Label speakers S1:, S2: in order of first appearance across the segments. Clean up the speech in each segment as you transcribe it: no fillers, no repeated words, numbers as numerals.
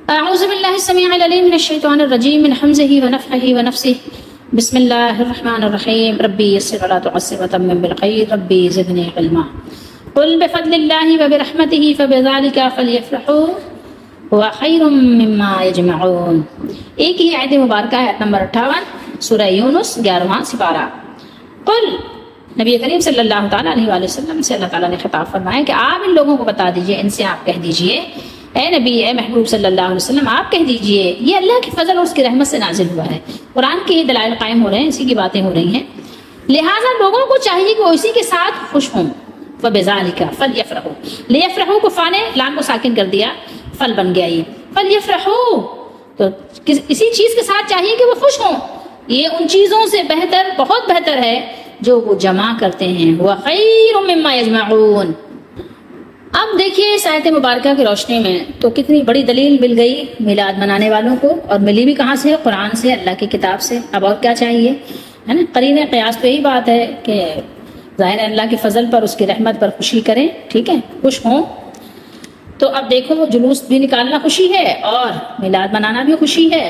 S1: اعوذ باللہ السمیع العلیم من الشیطان الرجیم من حمزہ ونفخہ ونفثہ بسم اللہ الرحمن الرحیم ربی یسر ولا تعسر وتمم بالخیر ربی زدنی علما قل بفضل اللہ وبرحمتہ فبذلک فلیفرحوا هو خیر مما یجمعون۔ ایک ہی آیت مبارکہ ہے نمبر 58 سورہ یونس 11واں سپارہ۔ قل نبی کریم صلی اللہ تعالیٰ علیہ وآلہ وسلم سے اللہ تعالیٰ نے خطاب فرمایا کہ آپ ان لوگوں کو بتا دیجئے، ان سے آپ کہہ دیجئے، اے نبی، اے محبوب صلی اللہ علیہ وسلم، آپ کہہ دیجئے یہ اللہ کے فضل اور اس کی رحمت سے نازل ہوا ہے۔ قرآن کے یہ دلائل قائم ہو رہے ہیں، اسی کی باتیں ہو رہی ہیں، لہٰذا لوگوں کو چاہیے کہ وہ اسی کے ساتھ خوش ہوں۔ فَبِذَلِكَ فَلْيَفْرَحُوا، لیفرحوا کو فا نے لام کو ساکن کر دیا، فل بن گیا یہ فَلْيَفْرَحُوا، تو اسی چیز کے ساتھ چاہیے کہ وہ خوش ہوں۔ یہ ان چیزوں سے بہتر، بہت بہتر ہے جو وہ جمع کرتے ہیں۔ وَخَيْرٌ مِّمَّا يَجْمَعُونَ۔ اب دیکھیے اس آیت مبارکہ کی روشنی میں تو کتنی بڑی دلیل مل گئی میلاد منانے والوں کو، اور ملی بھی کہاں سے؟ قرآن سے، اللہ کی کتاب سے۔ اب اور کیا چاہیے، ہے نا؟ قرین قیاس تو یہی بات ہے کہ ظاہر اللہ کے فضل پر، اس کی رحمت پر خوشی کریں، ٹھیک ہے، خوش ہوں۔ تو اب دیکھو جلوس بھی نکالنا خوشی ہے اور میلاد منانا بھی خوشی ہے،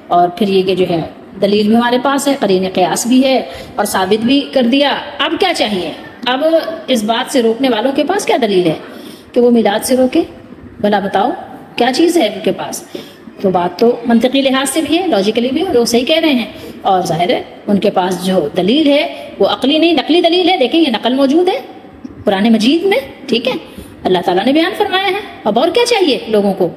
S1: اور پھر یہ کہ جو ہے دلیل بھی ہمارے پاس ہے، قرین قیاس بھی ہے، اور ثابت بھی کر دیا۔ اب کیا چاہیے؟ اب اس بات سے روکنے والوں کے پاس کیا دلیل ہے کہ وہ میلاد سے روکے؟ بھلا بتاؤ کیا چیز ہے ان کے پاس؟ تو بات تو منطقی لحاظ سے بھی ہے، لاجیکلی بھی، لوگ صحیح کہہ رہے ہیں، اور ظاہر ہے ان کے پاس جو دلیل ہے وہ عقلی نہیں، نقلی دلیل ہے۔ دیکھیں یہ نقل موجود ہے قرآن مجید میں، ٹھیک ہے، اللہ تعالیٰ نے بیان فرمایا ہے۔ اب اور کیا چاہیے لوگوں کو؟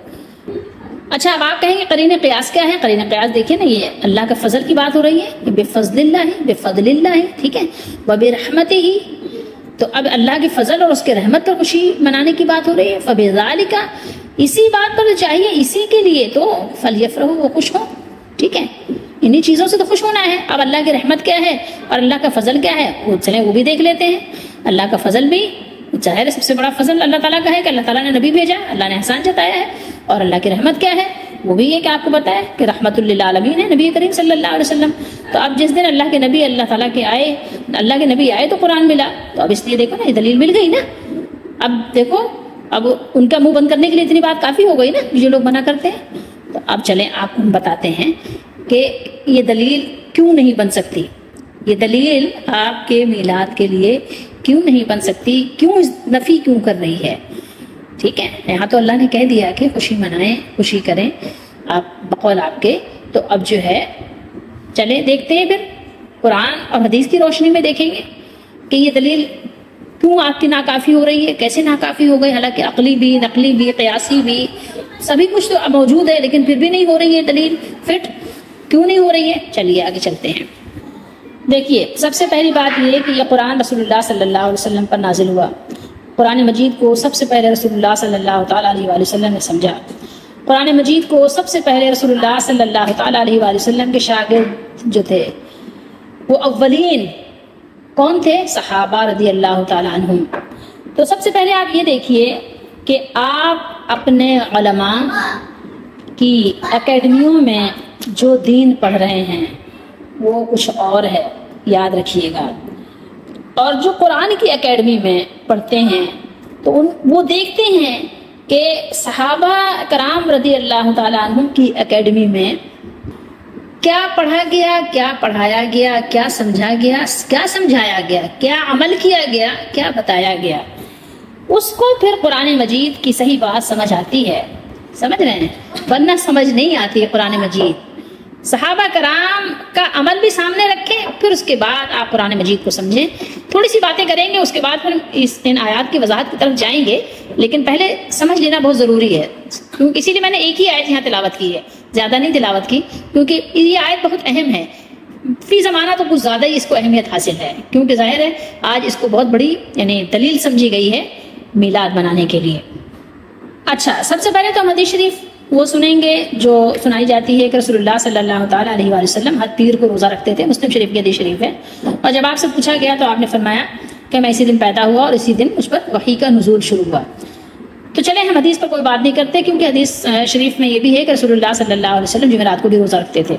S1: اچھا اب آپ کہیں گے قرین قیاس کیا ہے؟ قرین قیاس دیکھیے نا، یہ اللہ کا فضل کی بات ہو رہی ہے، یہ بفضل اللہ، بفضل اللہ، ٹھیک ہے، وبرحمتہ، تو اب اللہ کے فضل اور اس کے رحمت پر خوشی منانے کی بات ہو رہی ہے۔ فبذالک، اسی بات پر چاہیے، اسی کے لیے تو فلیفرحوا، وہ خوش ہوں، ٹھیک ہے، انہی چیزوں سے تو خوش ہونا ہے۔ اب اللہ کی رحمت کیا ہے اور اللہ کا فضل کیا ہے، وہ چلیں وہ بھی دیکھ لیتے ہیں۔ اللہ کا فضل بھی ظاہر ہے سب سے بڑا فضل اللہ تعالیٰ کا ہے کہ اللہ تعالیٰ نے نبی بھیجا، اللہ نے احسان جتایا ہے، اور اللہ کی رحمت کیا ہے وہ بھی یہ کہ آپ کو بتایا کہ رحمت للعالمین ہے نبی کریم صلی اللہ علیہ وسلم۔ تو اب جس دن اللہ کے نبی اللہ تعالیٰ کے آئے، اللہ کے نبی آئے تو قرآن ملا، تو اب اس لیے دیکھو نا یہ دلیل مل گئی نا۔ اب دیکھو اب ان کا منہ بند کرنے کے لیے اتنی بات کافی ہو گئی نا، جو لوگ منع کرتے ہیں۔ تو اب چلیں آپ کو ہم بتاتے ہیں کہ یہ دلیل کیوں نہیں بن سکتی، یہ دلیل آپ کے میلاد کے لیے کیوں نہیں بن سکتی، کیوں نفی کیوں کر رہی ہے، ٹھیک ہے۔ یہاں تو اللہ نے کہہ دیا کہ خوشی منائیں، خوشی کریں آپ بقول آپ کے، تو اب جو ہے چلیں دیکھتے ہیں پھر قرآن اور حدیث کی روشنی میں دیکھیں گے کہ یہ دلیل کیوں آپ کی ناکافی ہو رہی ہے، کیسے ناکافی ہو گئی، حالانکہ عقلی بھی، نقلی بھی، قیاسی بھی، سبھی کچھ تو موجود ہے، لیکن پھر بھی نہیں ہو رہی ہے دلیل فٹ، کیوں نہیں ہو رہی ہے؟ چلیے آگے چلتے ہیں۔ دیکھیے سب سے پہلی بات یہ ہے کہ یہ قرآن رسول اللہ صلی اللہ علیہ وسلم پر نازل ہوا۔ قرآن مجید کو سب سے پہلے رسول اللہ صلی اللہ تعالیٰ علیہ وآلہ وسلم نے سمجھا۔ قرآن مجید کو سب سے پہلے رسول اللہ صلی اللہ تعالیٰ علیہ وآلہ وسلم کے شاگرد جو تھے وہ اولین کون تھے؟ صحابہ رضی اللہ تعالیٰ عنہم۔ تو سب سے پہلے آپ یہ دیکھیے کہ آپ اپنے علماء کی اکیڈمیوں میں جو دین پڑھ رہے ہیں وہ کچھ اور ہے، یاد رکھیے گا، اور جو قرآن کی اکیڈمی میں پڑھتے ہیں تو وہ دیکھتے ہیں کہ صحابہ کرام رضی اللہ تعالیٰ عنہم کی اکیڈمی میں کیا پڑھا گیا، کیا پڑھایا گیا، کیا سمجھا گیا، کیا سمجھایا گیا، کیا عمل کیا گیا، کیا بتایا گیا، اس کو پھر قرآن مجید کی صحیح بات سمجھ آتی ہے، سمجھ رہے ہیں، ورنہ سمجھ نہیں آتی ہے قرآن مجید۔ صحابہ کرام کا عمل بھی سامنے رکھیں، پھر اس کے بعد آپ قرآن مجید کو سمجھیں۔ تھوڑی سی باتیں کریں گے، اس کے بعد پھر ان آیات کی وضاحت کی طرف جائیں گے، لیکن پہلے سمجھ لینا بہت ضروری ہے، کیونکہ اسی لیے میں نے ایک ہی آیت یہاں تلاوت کی ہے، زیادہ نہیں تلاوت کی، کیونکہ یہ آیت بہت اہم ہے۔ فی زمانہ تو کچھ زیادہ ہی اس کو اہمیت حاصل ہے، کیونکہ ظاہر ہے آج اس کو بہت بڑی یعنی دلیل سمجھی گئی ہے میلاد منانے کے لیے۔ اچھا سب سے پہلے تو ہم حدیث شریف وہ سنیں گے جو سنائی جاتی ہے کہ رسول اللہ صلی اللہ تعالیٰ علیہ وآلہ وسلم ہر پیر کو روزہ رکھتے تھے، مسلم شریف کی حدیث شریف ہے، اور جب آپ سے پوچھا گیا تو آپ نے فرمایا کہ میں اسی دن پیدا ہوا اور اسی دن مجھ پر وحی کا نزول شروع ہوا۔ تو چلیں ہم حدیث پر کوئی بات نہیں کرتے، کیونکہ حدیث شریف میں یہ بھی ہے کہ رسول اللہ صلی اللہ علیہ وسلم جمعرات کو بھی روزہ رکھتے تھے،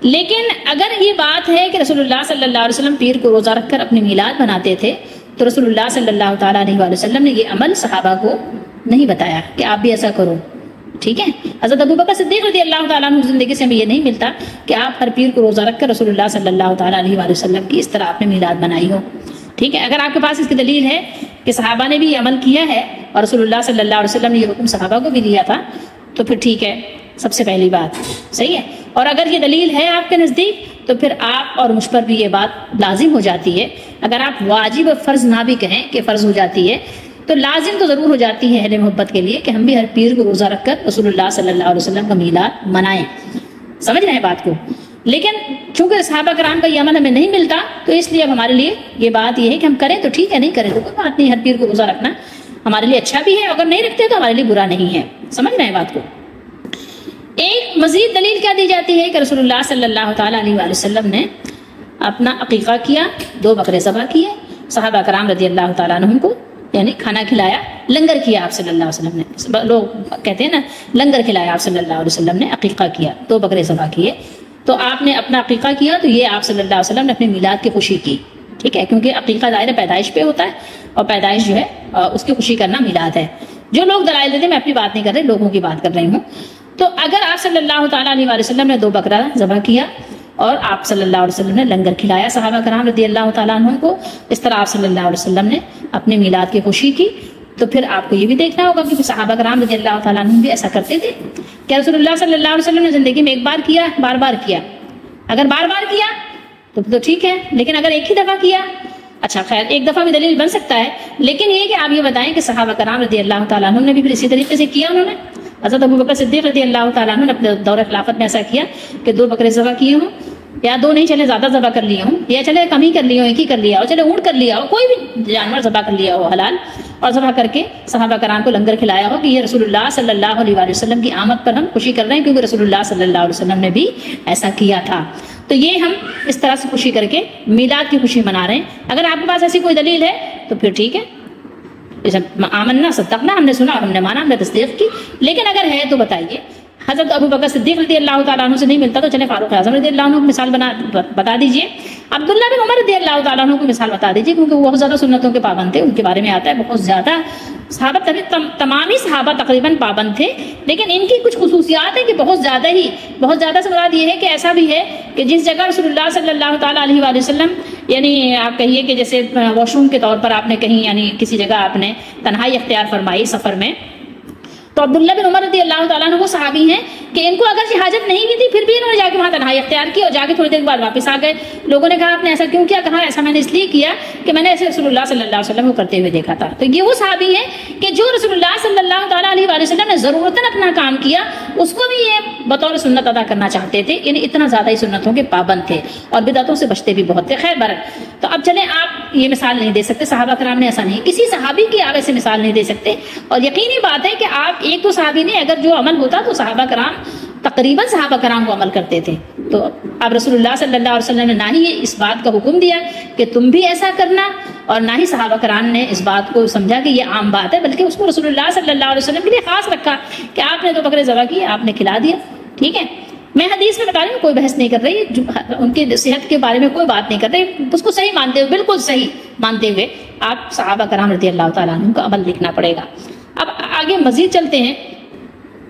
S1: لیکن اگر یہ بات ہے کہ رسول اللہ صلی اللہ علیہ وسلم پیر کو روزہ رکھ کر اپنی میلاد مناتے تھے، تو رسول اللہ صلی اللہ تعالیٰ علیہ وآلہ وسلم نے یہ عمل صحابہ کو نہیں بتایا کہ آپ بھی ایسا کرو، ٹھیک ہے. حضرت ابوبکر صدیق رضی اللہ تعالیٰ عنہ کی زندگی سے ہمیں یہ نہیں ملتا کہ آپ ہر پیر کو روزہ رکھ کر رسول اللہ صلی اللہ تعالیٰ علیہ وآلہ وسلم کی اس طرح آپ نے میلاد بنائی ہو. ٹھیک ہے, اگر آپ کے پاس اس کی دلیل ہے کہ صحابہ نے بھی یہ عمل کیا ہے اور رسول اللہ صلی اللہ علیہ وسلم نے یہ حکم صحابہ کو بھی دیا تھا, تو پھر ٹھیک ہے, سب سے پہلی بات صحیح ہے. اور اگر یہ دلیل ہے آپ کے نزدیک تو پھر آپ اور مجھ پر بھی یہ بات لازم ہو جاتی ہے. اگر آپ واجب اور فرض نہ بھی کہیں کہ فرض ہو جاتی ہے, تو لازم تو ضرور ہو جاتی ہے اہل محبت کے لیے کہ ہم بھی ہر پیر کو روزہ رکھ کر رسول اللہ صلی اللہ علیہ وسلم کا میلاد منائیں. سمجھ رہے ہیں بات کو؟ لیکن چونکہ صحابہ کرام کا یہ عمل ہمیں نہیں ملتا, تو اس لیے اب ہمارے لیے یہ بات یہ ہے کہ ہم کریں تو ٹھیک ہے, نہیں کریں تو کوئی بات نہیں. ہر پیر کو روزہ رکھنا ہمارے لیے اچھا بھی ہے, اگر نہیں رکھتے تو ہمارے لیے برا نہیں ہے. سمجھ رہے ہیں بات کو؟ ایک مزید دلیل کیا دی جاتی ہے کہ رسول اللہ صلی اللہ تعالیٰ علیہ وآلہ وسلم نے اپنا عقیقہ کیا, 2 بکرے ذبح کیے, صحابہ کرام رضی اللہ تعالیٰ عنہم کو یعنی کھانا کھلایا, لنگر کیا آپ صلی اللہ علیہ وسلم نے. لوگ کہتے ہیں نا لنگر کھلایا آپ صلی اللہ علیہ وسلم نے, عقیقہ کیا, 2 بکرے ذبح کیے. تو آپ نے اپنا عقیقہ کیا تو یہ آپ صلی اللہ علیہ وسلم نے اپنے میلاد کی خوشی کی. ٹھیک ہے, کیونکہ عقیقہ ظاہر پیدائش پہ ہوتا ہے, اور پیدائش جو ہے اس کی خوشی کرنا میلاد ہے. جو لوگ دلائل دیتے ہیں, میں اپنی بات نہیں کر رہی, لوگوں کی بات کر رہی ہوں. تو اگر آپ صلی اللہ تعالیٰ علیہ وآلہ وسلم نے 2 بکرا ذبح کیا اور آپ صلی اللہ علیہ وسلم نے لنگر کھلایا صحابہ کرام رضی اللہ تعالیٰ عنہ کو, اس طرح آپ صلی اللہ علیہ وسلم نے اپنے میلاد کی خوشی کی, تو پھر آپ کو یہ بھی دیکھنا ہوگا کہ صحابہ کرام رضی اللہ تعالیٰ عنہ بھی ایسا کرتے تھے. کیا رسول اللہ صلی اللہ علیہ وسلم نے زندگی میں ایک بار کیا, بار بار کیا؟ اگر بار بار کیا تو ٹھیک ہے, لیکن اگر ایک ہی دفعہ کیا, اچھا خیر ایک دفعہ بھی دلیل بن سکتا ہے, لیکن یہ کہ آپ یہ بتائیں کہ صحابہ کرام رضی اللہ تعالیٰ عنہ نے بھی پھر اسی طریقے سے کیا. انہوں نے حضرت ابوبکر صدیق رضی اللہ تعالیٰ عنہ نے اپنے دور خلافت میں ایسا کیا کہ 2 بکرے ذبح کیے ہوں, یا 2 نہیں چلے زیادہ ذبح کر لیے ہوں, یا چلے کم ہی کر لیے ہوں, ایک ہی کر لیا ہو, چلے اونٹ کر لیا ہو, کوئی بھی جانور ذبح کر لیا ہو حلال, اور ذبح کر کے صحابہ کرام کو لنگر کھلایا ہو کہ یہ رسول اللہ صلی اللہ علیہ وآلہ وسلم کی آمد پر ہم خوشی کر رہے ہیں, کیونکہ رسول اللہ صلی اللہ علیہ وسلم نے بھی ایسا کیا تھا. تو یہ ہم اس طرح سے خوشی کر کے میلاد کی خوشی منا رہے ہیں. اگر آپ کے پاس ایسی کوئی دلیل ہے تو پھر ٹھیک ہے, آمنا صدقنا, ہم نے سنا اور ہم نے مانا, ہم نے تصدیق کی. لیکن اگر ہے تو بتائیے. حضرت ابوبکر صدیق رضی اللہ تعالیٰ عنہ سے نہیں ملتا تو چلے فاروق اعظم رضی اللہ عنہ کی مثال بتا دیجیے. عبداللہ بن عمر رضی اللہ تعالیٰ عنہ کی مثال بتا دیجیے, کیونکہ وہ بہت زیادہ سنتوں کے پابند تھے. ان کے بارے میں آتا ہے بہت زیادہ صحابہ, تمام ہی صحابہ تقریباً پابند تھے, لیکن ان کی کچھ خصوصیات ہیں کہ بہت زیادہ سے مراد یہ ہے کہ ایسا بھی ہے کہ جس جگہ رسول اللہ صلی اللہ تعالیٰ علیہ وآلہ وسلم, یعنی آپ کہیے کہ جیسے واش روم کے طور پر آپ نے کہیں یعنی کسی جگہ آپ نے تنہائی اختیار فرمائی سفر میں, تو عبداللہ بن عمر رضی اللہ تعالیٰ عنہ وہ صحابی ہیں کہ ان کو اگر حاجت نہیں بھی تھی پھر بھی انہوں نے جا کے وہاں تنہائی اختیار کی, اور جا کے تھوڑی دیر بعد واپس آ گئے. لوگوں نے کہا آپ نے ایسا کیوں کیا؟ کہا ایسا میں نے اس لیے کیا کہ میں نے ایسے رسول اللہ صلی اللہ علیہ وسلم کو کرتے ہوئے دیکھا تھا. تو یہ وہ صحابی ہیں کہ جو رسول اللہ صلی اللہ تعالیٰ علیہ وآلہ وسلم نے ضرورتاً اپنا کام کیا, اس کو بھی یہ بطور سنت ادا کرنا چاہتے تھے, یعنی اتنا زیادہ ہی سنتوں کے پابند تھے اور بدعتوں سے بچتے بھی بہت تھے. خیر برکت. تو اب چلیں آپ یہ مثال نہیں دے سکتے, صحابہ کرام نے ایسا نہیں, کسی صحابی کی آپ ایسے مثال نہیں دے سکتے. اور یقینی بات ہے کہ آپ ایک تو صحابی نے اگر جو عمل ہوتا تو صحابہ کرام تقریباً صحابہ کرام کو عمل کرتے تھے. تو اب رسول اللہ صلی اللہ علیہ وسلم نے نہ ہی اس بات کا حکم دیا کہ تم بھی ایسا کرنا, اور نہ ہی صحابہ کرام نے اس بات کو سمجھا کہ یہ عام بات ہے, بلکہ اس کو رسول اللہ صلی اللہ علیہ وسلم کے لیے خاص رکھا کہ آپ نے 2 بکرے ذبح کیے, آپ نے کھلا دیا. ٹھیک ہے, میں حدیث میں بتا رہی ہوں, کوئی بحث نہیں کر رہی, ان کی صحت کے بارے میں کوئی بات نہیں کر رہی, اس کو صحیح مانتے ہوئے, بالکل صحیح مانتے ہوئے آپ صحابہ کرام رضی اللہ تعالیٰ عنہ کا عمل دیکھنا پڑے گا. اب آگے مزید چلتے ہیں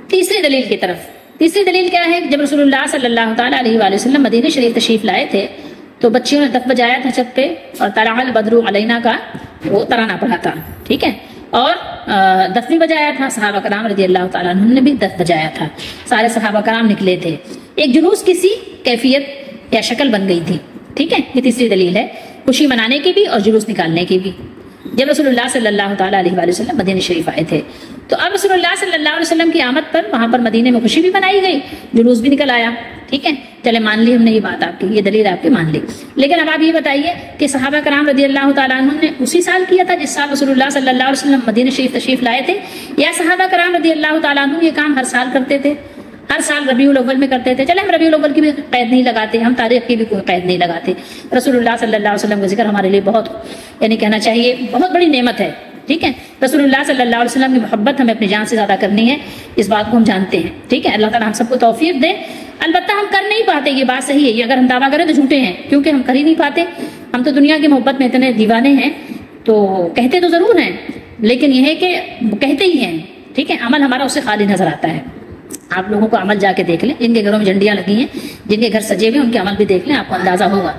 S1: تیسری دلیل کی طرف. تیسری دلیل کیا ہے؟ جب رسول اللہ صلی اللہ تعالیٰ علیہ وآلہ وسلم مدینہ شریف تشریف لائے تھے تو بچیوں نے دف بجایا تھا چھت پہ, اور طلع البدر علینا کا وہ ترانہ پڑھا تھا. ٹھیک ہے, اور دف بھی بجایا تھا, صحابہ کرام رضی اللہ تعالیٰ عنہ نے بھی دف بجایا تھا, سارے صحابہ کرام نکلے تھے, ایک جلوس کی سی کیفیت یا شکل بن گئی تھی. ٹھیک ہے, یہ تیسری دلیل ہے, خوشی منانے کی بھی اور جلوس نکالنے کی بھی. جب رسول اللہ صلی اللہ تعالیٰ علیہ وآلہ وسلم مدینہ شریف آئے تھے تو اب رسول اللہ صلی اللہ علیہ وسلم کی آمد پر وہاں پر مدینے میں خوشی بھی منائی گئی, جلوس بھی نکل آیا. ٹھیک ہے, چلے مان لی ہم نے یہ بات, آپ کی یہ دلیل آپ کی مان لی. لیکن اب آپ یہ بتائیے کہ صحابہ کرام رضی اللہ تعالیٰ عنہ نے اسی سال کیا تھا جس سال رسول اللہ صلی اللہ علیہ وسلم مدینہ شریف تشریف لائے تھے, یا صحابہ کرام رضی اللہ تعالیٰ عنہ یہ کام ہر سال کرتے تھے, ہر سال ربیع الاول میں کرتے تھے؟ چلے ہم ربیع الاول کی بھی قید نہیں لگاتے, ہم تاریخ کی بھی کوئی قید نہیں لگاتے. رسول اللہ صلی اللہ علیہ وسلم کا ذکر ہمارے لیے بہت, یعنی کہنا چاہیے بہت بڑی نعمت ہے. ٹھیک ہے, رسول اللہ صلی اللہ علیہ وسلم کی محبت ہمیں اپنی جان سے زیادہ کرنی ہے, اس بات کو ہم جانتے ہیں. ٹھیک ہے, اللہ تعالیٰ ہم سب کو توفیق دے. البتہ ہم کر نہیں پاتے, یہ بات صحیح ہے, یہ اگر ہم دعویٰ کریں تو جھوٹے ہیں, کیونکہ ہم کر ہی نہیں پاتے. ہم تو دنیا کی محبت میں اتنے دیوانے ہیں, تو کہتے تو ضرور ہیں لیکن یہ ہے کہ کہتے ہی ہیں. ٹھیک ہے, عمل ہمارا اس سے خالی نظر آتا ہے. آپ لوگوں کو عمل جا کے دیکھ لیں، جن کے گھروں میں جھنڈیاں لگی ہیں، جن کے گھر سجے ہوئے، ان کے عمل بھی دیکھ لیں، آپ کو اندازہ ہوگا۔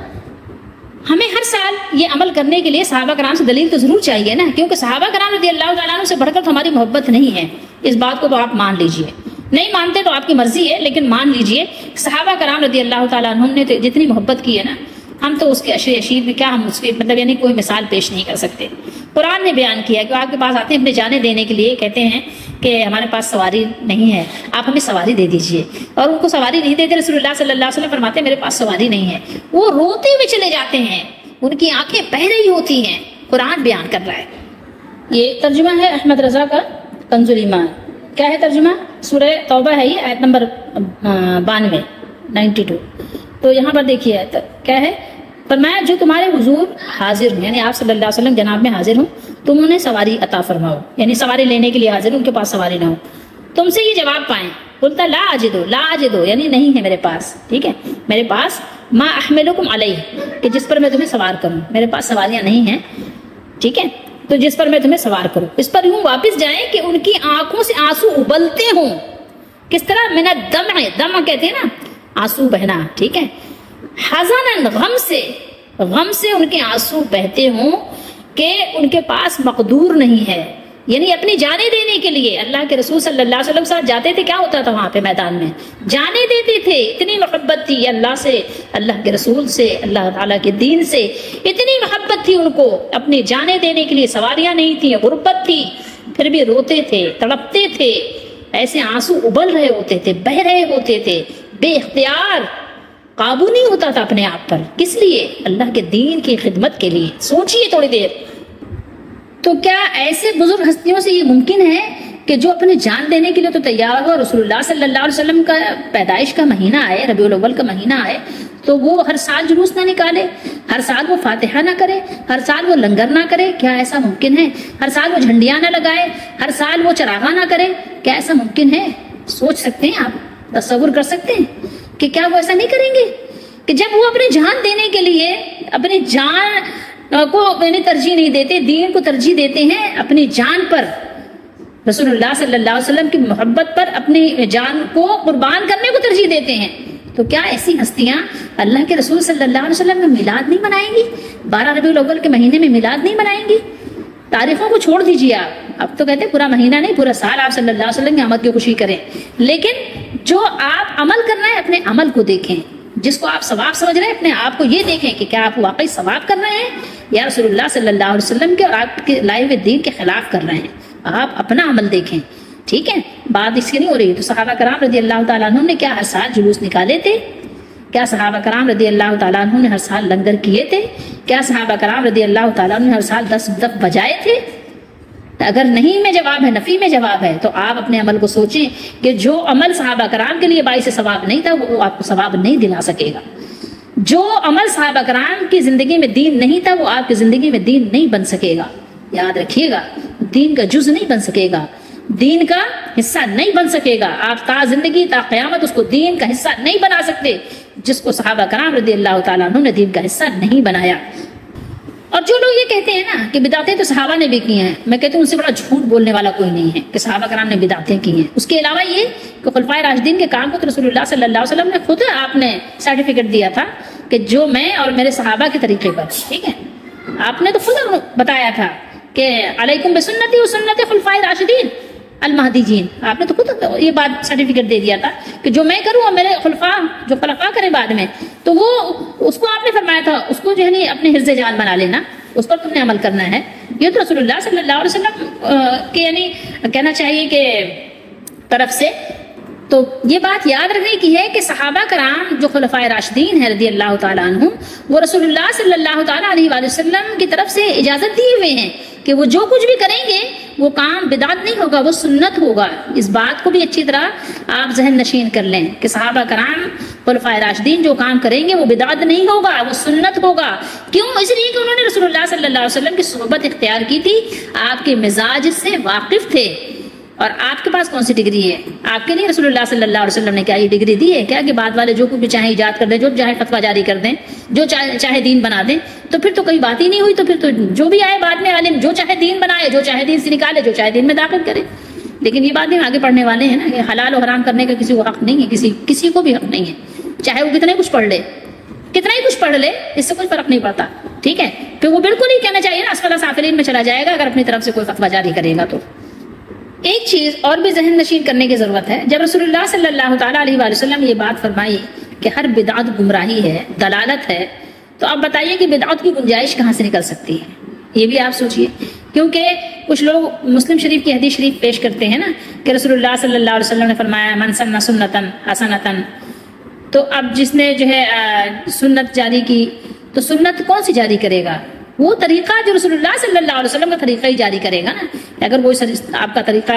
S1: ہمیں ہر سال یہ عمل کرنے کے لیے صحابہ کرام سے دلیل تو ضرور چاہیے نا، کیونکہ صحابہ کرام رضی اللہ تعالیٰ عنہ سے بڑھ کر تو ہماری محبت نہیں ہے، اس بات کو تو آپ مان لیجئے۔ نہیں مانتے تو آپ کی مرضی ہے، لیکن مان لیجئے صحابہ کرام رضی اللہ تعالیٰ عنہ نے تو جتنی محبت کی ہے نا، ہم تو اس کے عشر اشیر میں کیا، ہم اس کے مطلب یعنی کوئی مثال پیش نہیں کر سکتے۔ قرآن نے بیان کیا کہ آپ کے پاس آتے ہیں اپنے جانیں دینے کے لیے، کہتے ہیں کہ ہمارے پاس سواری نہیں ہے، آپ ہمیں سواری دے دیجئے، اور ان کو سواری نہیں دیتے، رسول اللہ صلی اللہ علیہ وسلم فرماتے ہیں میرے پاس سواری نہیں ہے، وہ روتے ہوئے چلے جاتے ہیں، ان کی آنکھیں بہ رہی ہوتی ہیں، قرآن بیان کر رہا ہے۔ یہ ترجمہ ہے احمد رضا کا کنز الایمان۔ کیا ہے ترجمہ؟ سورہ توبہ ہے یہ، آیت نمبر 92 تو یہاں پر دیکھیے کیا ہے، فرمایا جو تمہارے حضور حاضر ہوں، یعنی آپ صلی اللہ علیہ وسلم جناب میں حاضر ہوں، تم انہیں سواری عطا فرماؤ، یعنی سواری لینے کے لیے حاضر ہوں، ان کے پاس سواری نہ ہو، تم سے یہ جواب پائیں قلتا لا اجدو یعنی نہیں ہے میرے پاس، ٹھیک ہے، میرے پاس ما احملکم علیہ کہ جس پر میں تمہیں سوار کروں، میرے پاس سواریاں نہیں ہیں، ٹھیک ہے، تو جس پر میں تمہیں سوار کروں، اس پر یوں واپس جائیں کہ ان کی آنکھوں سے آنسو ابلتے ہوں، کس طرح من الدمع، دمع کہتے ہیں نا آنسو بہنا، ٹھیک ہے، حزناً غم سے ان کے آنسو بہتے ہوں کہ ان کے پاس مقدور نہیں ہے، یعنی اپنی جانیں دینے کے لیے اللہ کے رسول صلی اللہ علیہ وسلم ساتھ جاتے تھے، کیا ہوتا تھا وہاں پہ میدان میں، جانیں دیتے تھے، اتنی محبت تھی اللہ سے، اللہ کے رسول سے، اللہ تعالیٰ کے دین سے، اتنی محبت تھی ان کو، اپنی جانیں دینے کے لیے سواریاں نہیں تھیں، غربت تھی، پھر بھی روتے تھے، تڑپتے تھے، ایسے آنسو ابل رہے ہوتے تھے، بہ رہے ہوتے تھے، بے اختیار، قابو نہیں ہوتا تھا اپنے آپ پر، کس لیے؟ اللہ کے دین کی خدمت کے لیے۔ سوچئے تھوڑی دیر، تو کیا ایسے بزرگ ہستیوں سے یہ ممکن ہے کہ جو اپنے جان دینے کے لیے تو تیار ہو، رسول اللہ صلی اللہ علیہ وسلم کا پیدائش کا مہینہ آئے، ربیع الاول کا مہینہ آئے، تو وہ ہر سال جلوس نہ نکالے، ہر سال وہ فاتحہ نہ کرے، ہر سال وہ لنگر نہ کرے؟ کیا ایسا ممکن ہے؟ ہر سال وہ جھنڈیاں نہ لگائے، ہر سال وہ چراغاں نہ کرے؟ کیا ایسا ممکن ہے؟ سوچ سکتے ہیں آپ، تصور کر سکتے ہیں کہ کیا وہ ایسا نہیں کریں گے کہ جب وہ اپنے جان دینے کے لیے اپنی جان کو ترجیح نہیں دیتے، دین کو ترجیح دیتے ہیں اپنی جان پر، رسول اللہ صلی اللہ علیہ وسلم کی محبت پر اپنی جان کو قربان کرنے کو ترجیح دیتے ہیں، تو کیا ایسی ہستیاں اللہ کے رسول صلی اللہ علیہ وسلم کا میلاد نہیں منائیں گی؟ 12 ربیع الاول کے مہینے میں میلاد نہیں منائیں گی؟ تاریخوں کو چھوڑ دیجیے آپ، اب تو کہتے ہیں پورا مہینہ نہیں، پورا سال آپ صلی اللہ علیہ وسلم کی آمد کی خوشی کریں، لیکن جو آپ عمل کرنا ہے اپنے عمل کو دیکھیں، جس کو آپ ثواب سمجھ رہے ہیں اپنے آپ کو یہ دیکھیں کہ کیا آپ واقعی ثواب کر رہے ہیں یا رسول اللہ صلی اللہ علیہ وسلم کے اور آپ کے لائے ہوئے دین کے خلاف کر رہے ہیں، آپ اپنا عمل دیکھیں، ٹھیک ہے، بات اس کی نہیں ہو رہی۔ تو صحابہ کرام رضی اللہ تعالیٰ عنہ نے کیا ہر سال جلوس نکالے تھے؟ کیا صحابہ کرام رضی اللہ تعالیٰ عنہ نے ہر سال لنگر کیے تھے؟ کیا صحابہ کرام رضی اللہ تعالیٰ عنہ نے ہر سال 10 دف بجائے تھے؟ اگر نہیں میں جواب ہے، نفی میں جواب ہے، تو آپ اپنے عمل کو سوچیں کہ جو عمل صحابہ کرام کے لیے باعث ثواب نہیں تھا وہ آپ کو ثواب نہیں دلا سکے گا، جو عمل صحابہ کرام کی زندگی میں دین نہیں تھا وہ آپ کی زندگی میں دین نہیں بن سکے گا، یاد رکھیے گا، دین کا جز نہیں بن سکے گا، دین کا حصہ نہیں بن سکے گا، آپ تا زندگی تا قیامت اس کو دین کا حصہ نہیں بنا سکتے جس کو صحابہ کرام رضی اللہ تعالیٰ عنہ نے دین کا حصہ نہیں بنایا۔ اور جو لوگ یہ کہتے ہیں نا کہ بدعتیں تو صحابہ نے بھی کی ہیں، میں کہتی ہوں ان سے بڑا جھوٹ بولنے والا کوئی نہیں ہے کہ صحابہ کرام نے بدعتیں کی ہیں۔ اس کے علاوہ یہ کہ خلفائے راشدین کے کام کو تو رسول اللہ صلی اللہ علیہ وسلم نے خود آپ نے سرٹیفکیٹ دیا تھا کہ جو میں اور میرے صحابہ کے طریقے پر، ٹھیک ہے، آپ نے تو خود بتایا تھا کہ علیکم بسنتی و سنت خلفائے راشدین المہدیین، آپ نے تو خود یہ بات سرٹیفکیٹ دے دیا تھا کہ جو میں کروں اور میرے خلفاء جو خلفاء کریں بعد میں، تو وہ اس کو آپ نے فرمایا تھا، اس کو جو ہے اپنے حفظ جان بنا لینا، اس پر تم نے عمل کرنا ہے۔ یہ تو رسول اللہ صلی اللہ علیہ وسلم کے یعنی کہنا چاہیے کہ طرف سے، تو یہ بات یاد رکھنے کی ہے کہ صحابہ کرام جو خلفائے راشدین ہیں رضی اللہ تعالیٰ عنہ، وہ رسول اللہ صلی اللہ تعالیٰ علیہ وآلہ وسلم کی طرف سے اجازت دیے ہوئے ہیں کہ وہ جو کچھ بھی کریں گے وہ کام بدعت نہیں ہوگا، وہ سنت ہوگا۔ اس بات کو بھی اچھی طرح آپ ذہن نشین کر لیں کہ صحابہ کرام خلفائے راشدین جو کام کریں گے وہ بدعت نہیں ہوگا، وہ سنت ہوگا۔ کیوں؟ اس لیے کہ انہوں نے رسول اللہ صلی اللہ علیہ وسلم کی صحبت اختیار کی تھی، آپ کے مزاج سے واقف تھے۔ اور آپ کے پاس کون سی ڈگری ہے؟ آپ کے لیے رسول اللہ صلی اللہ علیہ وسلم نے کیا یہ ڈگری دی ہے کیا کہ بعد والے جو کچھ بھی چاہے ایجاد کر دیں، جو چاہے فتویٰ جاری کر دیں، جو چاہے دین بنا دیں؟ تو پھر تو کوئی بات ہی نہیں ہوئی، تو پھر تو جو بھی آئے بعد میں عالم جو چاہے دین بنائے، جو چاہے دین سے نکالے، جو چاہے دین میں داخل کرے۔ لیکن یہ بات نہیں آگے پڑھنے والے ہیں نا کہ حلال و حرام کرنے کا کسی کو حق نہیں ہے، کسی کو بھی حق نہیں ہے، چاہے وہ کتنے کچھ پڑھ لے، کتنا ہی کچھ پڑھ لے، اس سے کوئی فرق نہیں پڑتا، ٹھیک ہے؟ پھر وہ بالکل ہی کہنا چاہیے نا اسفل سافلین میں چلا جائے گا اگر اپنی طرف سے کوئی فتویٰ جاری کرے گا تو۔ ایک چیز اور بھی ذہن نشین کرنے کی ضرورت ہے، جب رسول اللہ صلی اللہ تعالیٰ علیہ وآلہ وسلم نے یہ بات فرمائی کہ ہر بدعت گمراہی ہے، دلالت ہے، تو آپ بتائیے کہ بدعت کی گنجائش کہاں سے نکل سکتی ہے؟ یہ بھی آپ سوچئے، کیونکہ کچھ لوگ مسلم شریف کی حدیث شریف پیش کرتے ہیں نا کہ رسول اللہ صلی اللہ علیہ وسلم نے فرمایا من سن سنتن حسنتن، تو اب جس نے جو ہے سنت جاری کی تو سنت کون سی جاری کرے گا؟ وہ طریقہ جو رسول اللہ صلی اللہ علیہ وسلم کا طریقہ ہی جاری کرے گا نا۔ اگر کوئی آپ کا طریقہ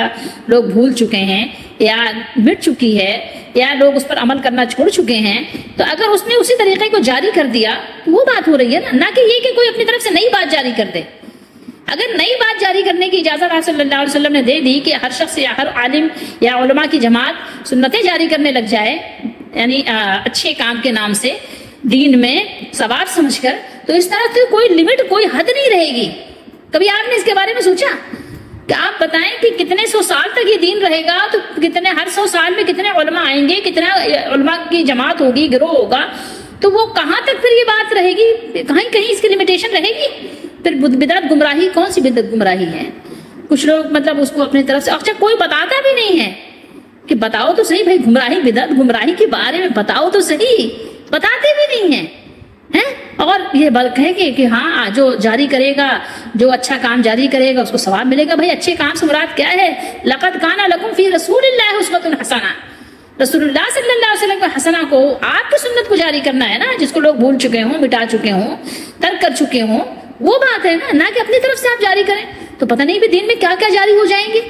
S1: لوگ بھول چکے ہیں یا مٹ چکی ہے یا لوگ اس پر عمل کرنا چھوڑ چکے ہیں، تو اگر اس نے اسی طریقے کو جاری کر دیا وہ بات ہو رہی ہے نا، نہ کہ یہ کہ کوئی اپنی طرف سے نئی بات جاری کر دے۔ اگر نئی بات جاری کرنے کی اجازت آپ صلی اللہ علیہ وسلم نے دے دی کہ ہر شخص یا ہر عالم یا علماء کی جماعت سنتیں جاری کرنے لگ جائے، یعنی اچھے کام کے نام سے دین میں ثواب سمجھ کر، تو اس طرح سے کوئی لمٹ کوئی حد نہیں رہے گی۔ کبھی آپ نے اس کے بارے میں سوچا کہ آپ بتائیں کہ کتنے سو سال تک یہ دین رہے گا، تو کتنے ہر 100 سال میں کتنے علماء آئیں گے، کتنا علماء کی جماعت ہوگی، گروہ ہوگا، تو وہ کہاں تک پھر یہ بات رہے گی؟ کہیں اس کی لمیٹیشن رہے گی؟ پھر بدعت گمراہی کون سی بدعت گمراہی ہے؟ کچھ لوگ مطلب اس کو اپنی طرف سے، اچھا کوئی بتاتا بھی نہیں ہے کہ بتاؤ تو صحیح بھائی گمراہی بدعت گمراہی کے بارے میں بتاؤ تو صحیح، بتاتے بھی نہیں ہیں، اور یہ بلکہ کہ ہاں جو جاری کرے گا، جو اچھا کام جاری کرے گا اس کو ثواب ملے گا۔ بھائی اچھے کام سے مراد کیا ہے؟ لقد کان لکم فی رسول اللہ اسوۃ حسنہ، رسول اللہ صلی اللہ علیہ وسلم کا حسنہ کو آپ کی سنت کو جاری کرنا ہے نا، جس کو لوگ بھول چکے ہوں، مٹا چکے ہوں، ترک کر چکے ہوں، وہ بات ہے نا، نہ کہ اپنی طرف سے آپ جاری کریں۔ تو پتہ نہیں بھی دین میں کیا کیا جاری ہو جائیں گے،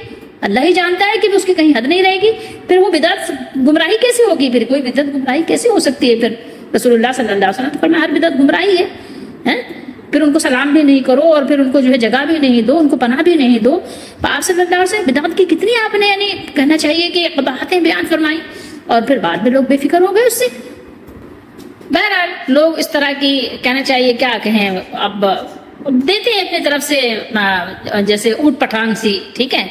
S1: اللہ ہی جانتا ہے کہ اس کی کہیں حد نہیں رہے گی۔ پھر وہ بدعت گمراہی کیسے ہوگی؟ پھر کوئی بدعت گمراہی کیسے ہو سکتی ہے؟ پھر رسول اللہ صلی اللہ علیہ وسلم فرمایا ہر بدعت گمراہی ہے۔ پھر ان کو سلام بھی نہیں کرو، اور پھر ان کو جو ہے جگہ بھی نہیں دو، ان کو پناہ بھی نہیں دو۔ آپ صلی اللہ علیہ وسلم بدعت کی کتنی آپ نے یعنی کہنا چاہیے کہ قباحتیں بیان فرمائی، اور پھر بعد میں لوگ بے فکر ہو گئے اس سے۔ بہرحال لوگ اس طرح کی کہنا چاہیے کیا کہیں، اب دیتے ہیں اپنی طرف سے جیسے اوٹ پٹھان سی، ٹھیک ہے،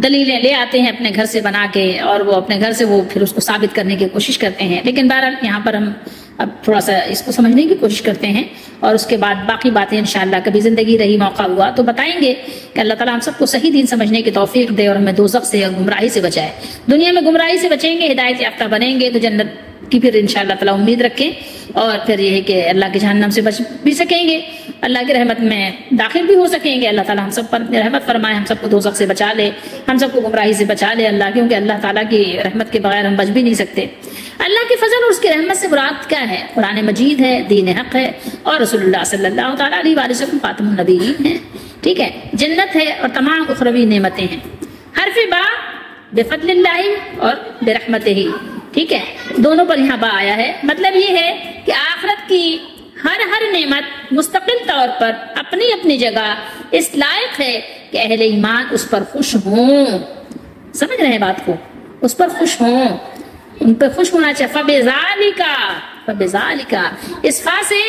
S1: دلیلیں لے آتے ہیں اپنے گھر سے بنا کے، اور وہ اپنے گھر سے وہ پھر اس کو ثابت کرنے کی کوشش کرتے ہیں۔ لیکن بہرحال یہاں پر ہم اب تھوڑا سا اس کو سمجھنے کی کوشش کرتے ہیں، اور اس کے بعد باقی باتیں انشاءاللہ کبھی زندگی رہی موقع ہوا تو بتائیں گے کہ اللہ تعالیٰ ہم سب کو صحیح دین سمجھنے کی توفیق دے، اور ہمیں دوزخ سے اور گمراہی سے بچائے۔ دنیا میں گمراہی سے بچیں گے، ہدایت یافتہ بنیں گے، تو جنت کی پھر انشاءاللہ تعالیٰ امید رکھیں، اور پھر یہ ہے کہ اللہ کے جہنم سے بچ بھی سکیں گے، اللہ کی رحمت میں داخل بھی ہو سکیں گے۔ اللہ تعالیٰ ہم سب پر رحمت فرمائے، ہم سب کو دوزخ سے بچا لے، ہم سب کو گمراہی سے بچا لے اللہ، کیونکہ اللہ تعالیٰ کی رحمت کے بغیر ہم بچ بھی نہیں سکتے۔ اللہ کے فضل اور اس کی رحمت سے مراد کیا ہے؟ قرآن مجید ہے، دین حق ہے، اور رسول اللہ صلی اللہ تعالیٰ علیہ وآلہ وسلم خاتم النبیین ہیں، ٹھیک ہے، جنت ہے اور تمام اخروی نعمتیں ہیں۔ حرف با بفضل اللہ اور برحمتہ، ٹھیک ہے، دونوں پر یہاں با آیا ہے۔ مطلب یہ ہے کہ آخرت کی ہر نعمت مستقل طور پر اپنی اپنی جگہ اس لائق ہے کہ اہل ایمان اس پر خوش ہوں۔ سمجھ رہے ہیں بات کو؟ اس پر خوش ہوں، ان پہ خوش ہونا چاہیے۔ فبذالک، اس فا سے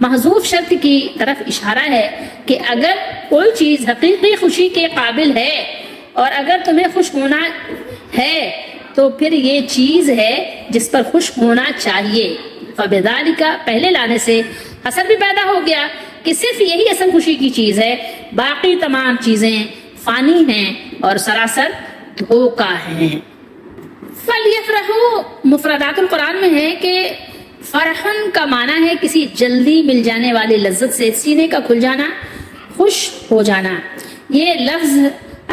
S1: محذوف شرط کی طرف اشارہ ہے کہ اگر کوئی چیز حقیقی خوشی کے قابل ہے اور اگر تمہیں خوش ہونا ہے تو پھر یہ چیز ہے جس پر خوش ہونا چاہیے۔ فبذالک پہلے لانے سے اثر بھی پیدا ہو گیا کہ صرف یہی اصل خوشی کی چیز ہے، باقی تمام چیزیں فانی ہیں اور سراسر دھوکہ ہیں۔ فَلْيَفْرَحُوا مفردات القرآن میں ہے کہ فرحن کا معنی ہے کسی جلدی مل جانے والی لذت سے سینے کا کھل جانا، خوش ہو جانا۔ یہ لفظ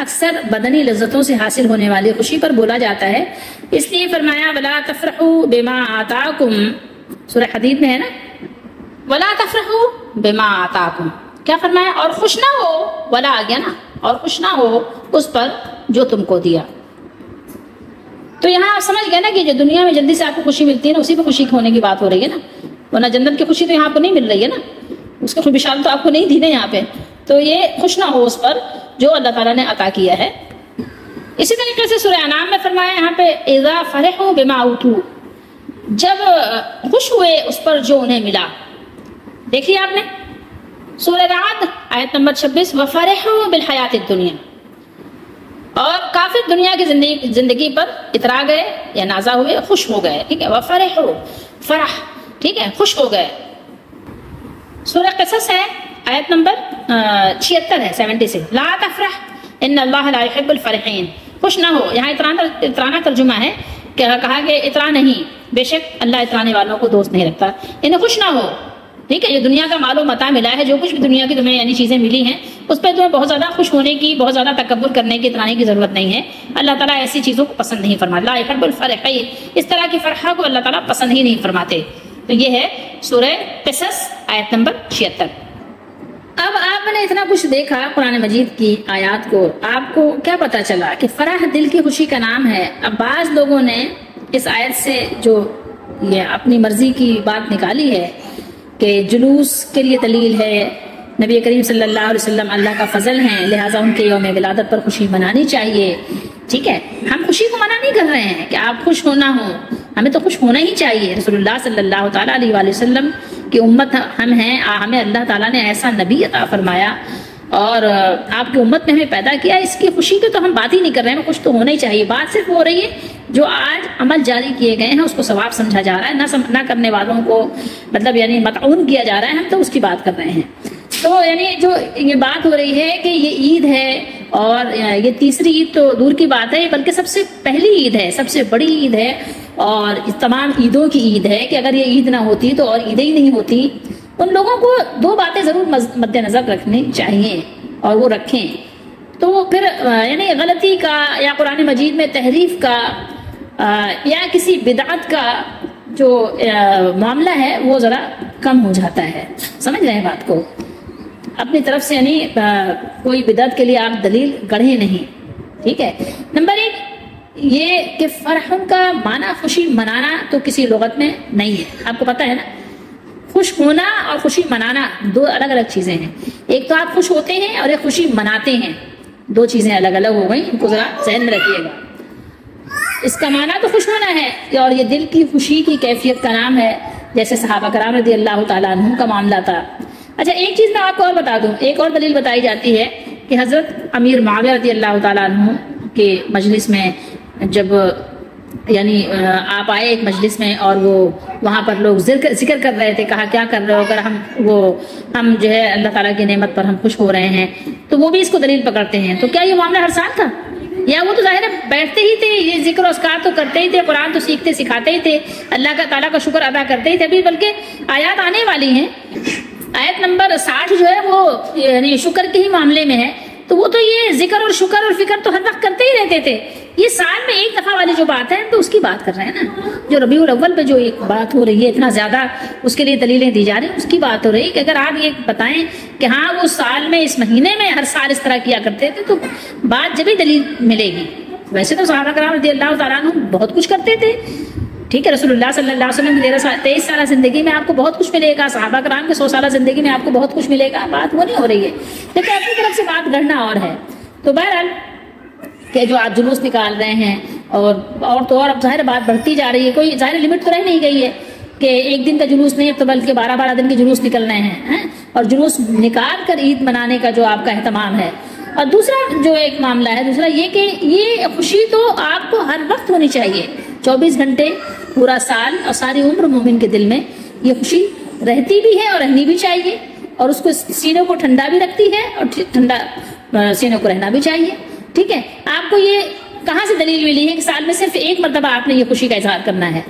S1: اکثر بدنی لذتوں سے حاصل ہونے والی خوشی پر بولا جاتا ہے، اس لیے فرمایا وَلَا تَفْرَحُوا بِمَا آتَاكُمْ، سورہ حدید میں ہے نا، وَلَا تَفْرَحُوا بِمَا آتَاكُمْ، کیا فرمایا؟ اور خوش نہ ہو، ولا آ گیا نا، اور خوش نہ ہو اس پر جو تم کو دیا۔ تو یہاں آپ سمجھ گئے نا کہ جو دنیا میں جلدی سے آپ کو خوشی ملتی ہے نا، اسی پہ خوشی ہونے کی بات ہو رہی ہے نا، ورنہ جنت کی خوشی تو یہاں آپ کو نہیں مل رہی ہے نا، اس کی خوشحال تو آپ کو نہیں دی نا یہاں پہ، تو یہ خوش نہ ہو اس پر جو اللہ تعالیٰ نے عطا کیا ہے۔ اسی طریقے سے سورہ انعام میں فرمایا یہاں پہ اذا فرحوا بما اوتوا، جب خوش ہوئے اس پر جو انہیں ملا۔ دیکھیے آپ نے سورہ رعد آیت نمبر 26 وفرحوا بالحیات الدنیا، اور کافر دنیا کی زندگی پر اترا گئے یا نازا ہوئے، خوش ہو گئے، ٹھیک ہے، وفرحوا، فرح، ٹھیک ہے، خوش ہو گئے۔ سورہ قصص ہے، آیت نمبر 76 ہے، 76، لا تفرح ان اللہ لا يحب الفرحین، خوش نہ ہو، یہاں اترانا ترجمہ ہے، کہا کہ اترا نہیں، بے شک اللہ اترانے والوں کو دوست نہیں رکھتا، انہیں خوش نہ ہو، ٹھیک ہے، یہ دنیا کا مال و متاع ملا ہے، جو کچھ بھی دنیا کی تمہیں یعنی چیزیں ملی ہیں اس پہ تمہیں بہت زیادہ خوش ہونے کی، بہت زیادہ تکبر کرنے کی، اترانے کی ضرورت نہیں ہے۔ اللہ تعالیٰ ایسی چیزوں کو پسند نہیں فرماتا، لا يحب الفرحین، اس طرح کی فرحہ کو اللہ تعالیٰ پسند ہی نہیں فرماتے۔ تو یہ ہے سورہ قصص آیت نمبر 76۔ اب آپ نے اتنا کچھ دیکھا قرآن مجید کی آیات کو، آپ کو کیا پتا چلا کہ فرح دل کی خوشی کا نام ہے۔ اب بعض لوگوں نے اس آیت سے جو یہ اپنی مرضی کی بات نکالی ہے کہ جلوس کے لیے دلیل ہے، نبی کریم صلی اللہ علیہ وسلم اللہ کا فضل ہیں، لہٰذا ان کے یوم ولادت پر خوشی منانی چاہیے، ٹھیک ہے، ہم خوشی کو منع نہیں کر رہے ہیں کہ آپ خوش ہونا ہو، ہمیں تو خوش ہونا ہی چاہیے۔ رسول اللہ صلی اللہ تعالیٰ علیہ وآلہ وسلم کی امت ہم ہیں، ہمیں اللہ تعالیٰ نے ایسا نبی عطا فرمایا اور آپ کی امت میں ہمیں پیدا کیا، اس کی خوشی کی تو ہم بات ہی نہیں کر رہے ہیں، خوش تو ہونا ہی چاہیے۔ بات صرف ہو رہی ہے جو آج عمل جاری کیے گئے ہیں اس کو ثواب سمجھا جا رہا ہے، نہ کرنے والوں کو مطلب یعنی مطعون کیا جا رہا ہے، ہم تو اس کی بات کر رہے ہیں۔ تو یعنی جو یہ بات ہو رہی ہے کہ یہ عید ہے اور یہ تیسری عید تو دور کی بات ہے، بلکہ سب سے پہلی عید ہے، سب سے بڑی عید ہے اور تمام عیدوں کی عید ہے کہ اگر یہ عید نہ ہوتی تو اور عیدیں ہی نہیں ہوتی۔ ان لوگوں کو دو باتیں ضرور مد نظر رکھنی چاہیے اور وہ رکھیں، تو پھر یعنی غلطی کا یا قرآن مجید میں تحریف کا یا کسی بدعت کا جو معاملہ ہے وہ ذرا کم ہو جاتا ہے۔ سمجھ رہے ہیں بات کو؟ اپنی طرف سے یعنی کوئی بدعت کے لیے آپ دلیل گڑھیں نہیں، ٹھیک ہے۔ نمبر 1 یہ کہ فرح کا معنی خوشی منانا تو کسی لغت میں نہیں ہے، آپ کو پتہ ہے نا، خوش ہونا اور خوشی منانا دو الگ الگ چیزیں ہیں۔ ایک تو آپ خوش ہوتے ہیں اور ایک خوشی مناتے ہیں، دو چیزیں الگ الگ ہو گئیں، ان کو ذرا ذہن میں رکھیے گا۔ اس کا معنی تو خوش ہونا ہے اور یہ دل کی خوشی کی کیفیت کا نام ہے، جیسے صحابہ کرام رضی اللہ تعالیٰ عنہ کا معاملہ تھا۔ اچھا ایک چیز میں آپ کو اور بتا دوں، ایک اور دلیل بتائی جاتی ہے کہ حضرت امیر معاویہ رضی اللہ تعالیٰ عنہ کے مجلس میں جب یعنی آپ آئے ایک مجلس میں اور وہ وہاں پر لوگ ذکر کر رہے تھے، کہا کیا کر رہے ہو، اگر ہم جو ہے اللہ تعالیٰ کی نعمت پر ہم خوش ہو رہے ہیں، تو وہ بھی اس کو دلیل پکڑتے ہیں۔ تو کیا یہ معاملہ ہر سال تھا؟ یا وہ تو ظاہر ہے بیٹھتے ہی تھے، یہ ذکر و اذکار تو کرتے ہی تھے، قرآن تو سیکھتے سکھاتے ہی تھے، اللہ کا تعالیٰ کا شکر ادا کرتے ہی تھے، ابھی بلکہ آیات آنے والی ہیں، آیت نمبر 60 جو ہے وہ یعنی شکر کے ہی معاملے میں ہے، تو وہ تو یہ ذکر اور شکر اور فکر تو ہر وقت کرتے ہی رہتے تھے۔ یہ سال میں ایک دفعہ والی جو بات ہے تو اس کی بات کر رہے ہیں نا، جو ربیع الاول پہ جو ایک بات ہو رہی ہے، اتنا زیادہ اس کے لیے دلیلیں دی جا رہی ہیں، اس کی بات ہو رہی ہے کہ اگر آپ یہ بتائیں کہ ہاں وہ سال میں اس مہینے میں ہر سال اس طرح کیا کرتے تھے تو بات جب ہی دلیل ملے گی۔ ویسے تو صحابہ کرام رضی اللہ تعالیٰ عنہ بہت کچھ کرتے تھے، ٹھیک ہے، رسول اللہ صلی اللہ علیہ وسلم کی 23 سالہ زندگی میں آپ کو بہت کچھ ملے گا، صحابہ کرام کے 100 سالہ زندگی میں آپ کو بہت کچھ ملے گا، بات وہ نہیں ہو رہی ہے، لیکن اپنی طرف سے بات گڑھنا اور ہے۔ تو بہرحال کہ جو آج جلوس نکال رہے ہیں اور تو اور اب ظاہر بات بڑھتی جا رہی ہے، کوئی ظاہر لمٹ تو رہ نہیں گئی ہے کہ ایک دن کا جلوس نہیں تو بلکہ 12 دن کے جلوس نکلنے ہیں، اور جلوس نکال کر عید منانے کا جو آپ کا اہتمام ہے۔ اور دوسرا جو ایک معاملہ ہے، دوسرا یہ کہ یہ خوشی تو آپ کو ہر وقت ہونی چاہیے، 24 گھنٹے پورا سال اور ساری عمر مومن کے دل میں یہ خوشی رہتی بھی ہے اور رہنی بھی چاہیے، اور اس کو سینے کو ٹھنڈا بھی رکھتی ہے اور ٹھنڈا سینے کو رہنا بھی چاہیے، ٹھیک ہے۔ آپ کو یہ کہاں سے دلیل ملی ہے کہ سال میں صرف ایک مرتبہ آپ نے یہ خوشی کا اظہار کرنا ہے؟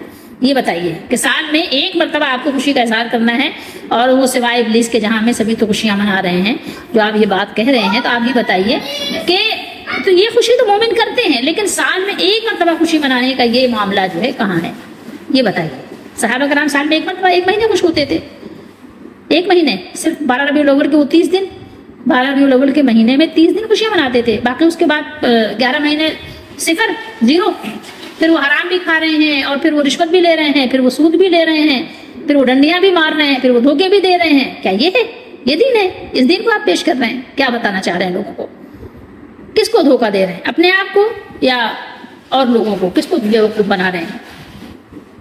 S1: یہ بتائیے کہ سال میں ایک مرتبہ آپ کو خوشی کا اظہار کرنا ہے، اور وہ سوائے ابلیس کے جہاں میں سبھی تو خوشیاں منا رہے ہیں، جو آپ یہ بات کہہ رہے ہیں، تو آپ یہ بتائیے کہ تو یہ خوشی تو مومن کرتے ہیں، لیکن سال میں ایک مرتبہ خوشی منانے کا یہ معاملہ جو ہے کہاں ہے؟ یہ بتائیے۔ صحابہ کرام سال میں ایک مرتبہ ایک مہینے خوش ہوتے تھے، ایک مہینے صرف 12 ربیع الاول کے وہ 30 دن، 12 ربیع الاول کے مہینے میں 30 دن خوشیاں مناتے تھے، باقی اس کے بعد 11 مہینے 0 0، پھر وہ حرام بھی کھا رہے ہیں، اور پھر وہ رشوت بھی لے رہے ہیں، پھر وہ سود بھی لے رہے ہیں، پھر وہ ڈنڈیاں بھی مار رہے ہیں، پھر وہ دھوکے بھی دے رہے ہیں۔ کیا یہ ہے؟ یہ دین ہے؟ اس دین کو آپ پیش کر رہے ہیں؟ کیا بتانا چاہ رہے ہیں لوگوں کو؟ کس کو دھوکہ دے رہے ہیں؟ اپنے آپ کو یا اور لوگوں کو؟ کس کو بیوقوف بنا رہے ہیں؟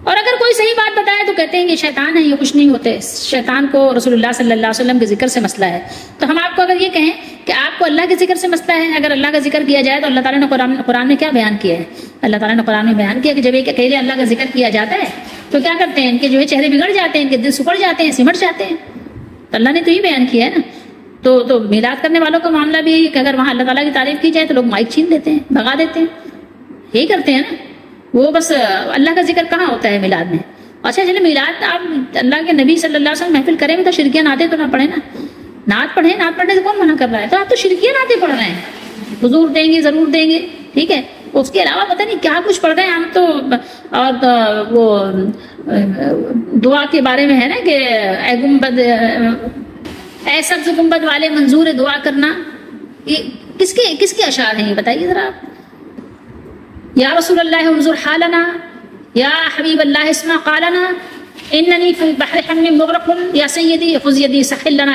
S1: اور اگر کوئی صحیح بات بتائے تو کہتے ہیں کہ شیطان ہے، یہ خوش نہیں ہوتے، شیطان کو رسول اللہ صلی اللہ علیہ وسلم کے ذکر سے مسئلہ ہے۔ تو ہم آپ کو اگر یہ کہیں کہ آپ کو اللہ کے ذکر سے مسئلہ ہے؟ اگر اللہ کا ذکر کیا جائے تو اللہ تعالیٰ نے قرآن میں کیا بیان کیا ہے؟ اللہ تعالیٰ نے قرآن میں بیان کیا کہ جب ایک اکیلے اللہ کا ذکر کیا جاتا ہے تو کیا کرتے ہیں؟ ان کے جو ہے چہرے بگڑ جاتے ہیں، ان کے دل سکڑ جاتے ہیں، سمٹ جاتے ہیں. تو اللہ نے تو یہ بیان کیا ہے نا. تو میلاد کرنے والوں کا معاملہ بھی کہ اگر وہاں اللہ تعالیٰ کی تعریف کی جائے تو لوگ مائک چھین دیتے ہیں، بھگا دیتے ہیں. یہی کرتے ہیں نا. وہ بس اللہ کا ذکر کہاں ہوتا ہے میلاد میں؟ اچھا چلے میلاد آپ اللہ کے نبی صلی اللہ علیہ وسلم محفل کریں تو شرکیہ نعتیں تو نہ پڑھیں نا. نعت پڑھیں، نعت پڑھنے سے کون منع کر رہا ہے؟ تو آپ تو شرکیہ نعتیں پڑھ رہے ہیں. حضور دیں گے، ضرور دیں گے، ٹھیک ہے. اس کے علاوہ پتہ نہیں کیا کچھ پڑھ رہے ہیں ہم تو. اور وہ دعا کے بارے میں ہے نا کہ اے گنبد، اے سبز گنبد والے منظور دعا کرنا. یہ کس کے اشعار ہیں یہ بتائیے ذرا آپ. یا رسول اللہ انظر حالنا، یا حبیب اللہ اسمع قالنا، اننی فی البحر حم مغرق، یا سیدی خذ یدی سحل لنا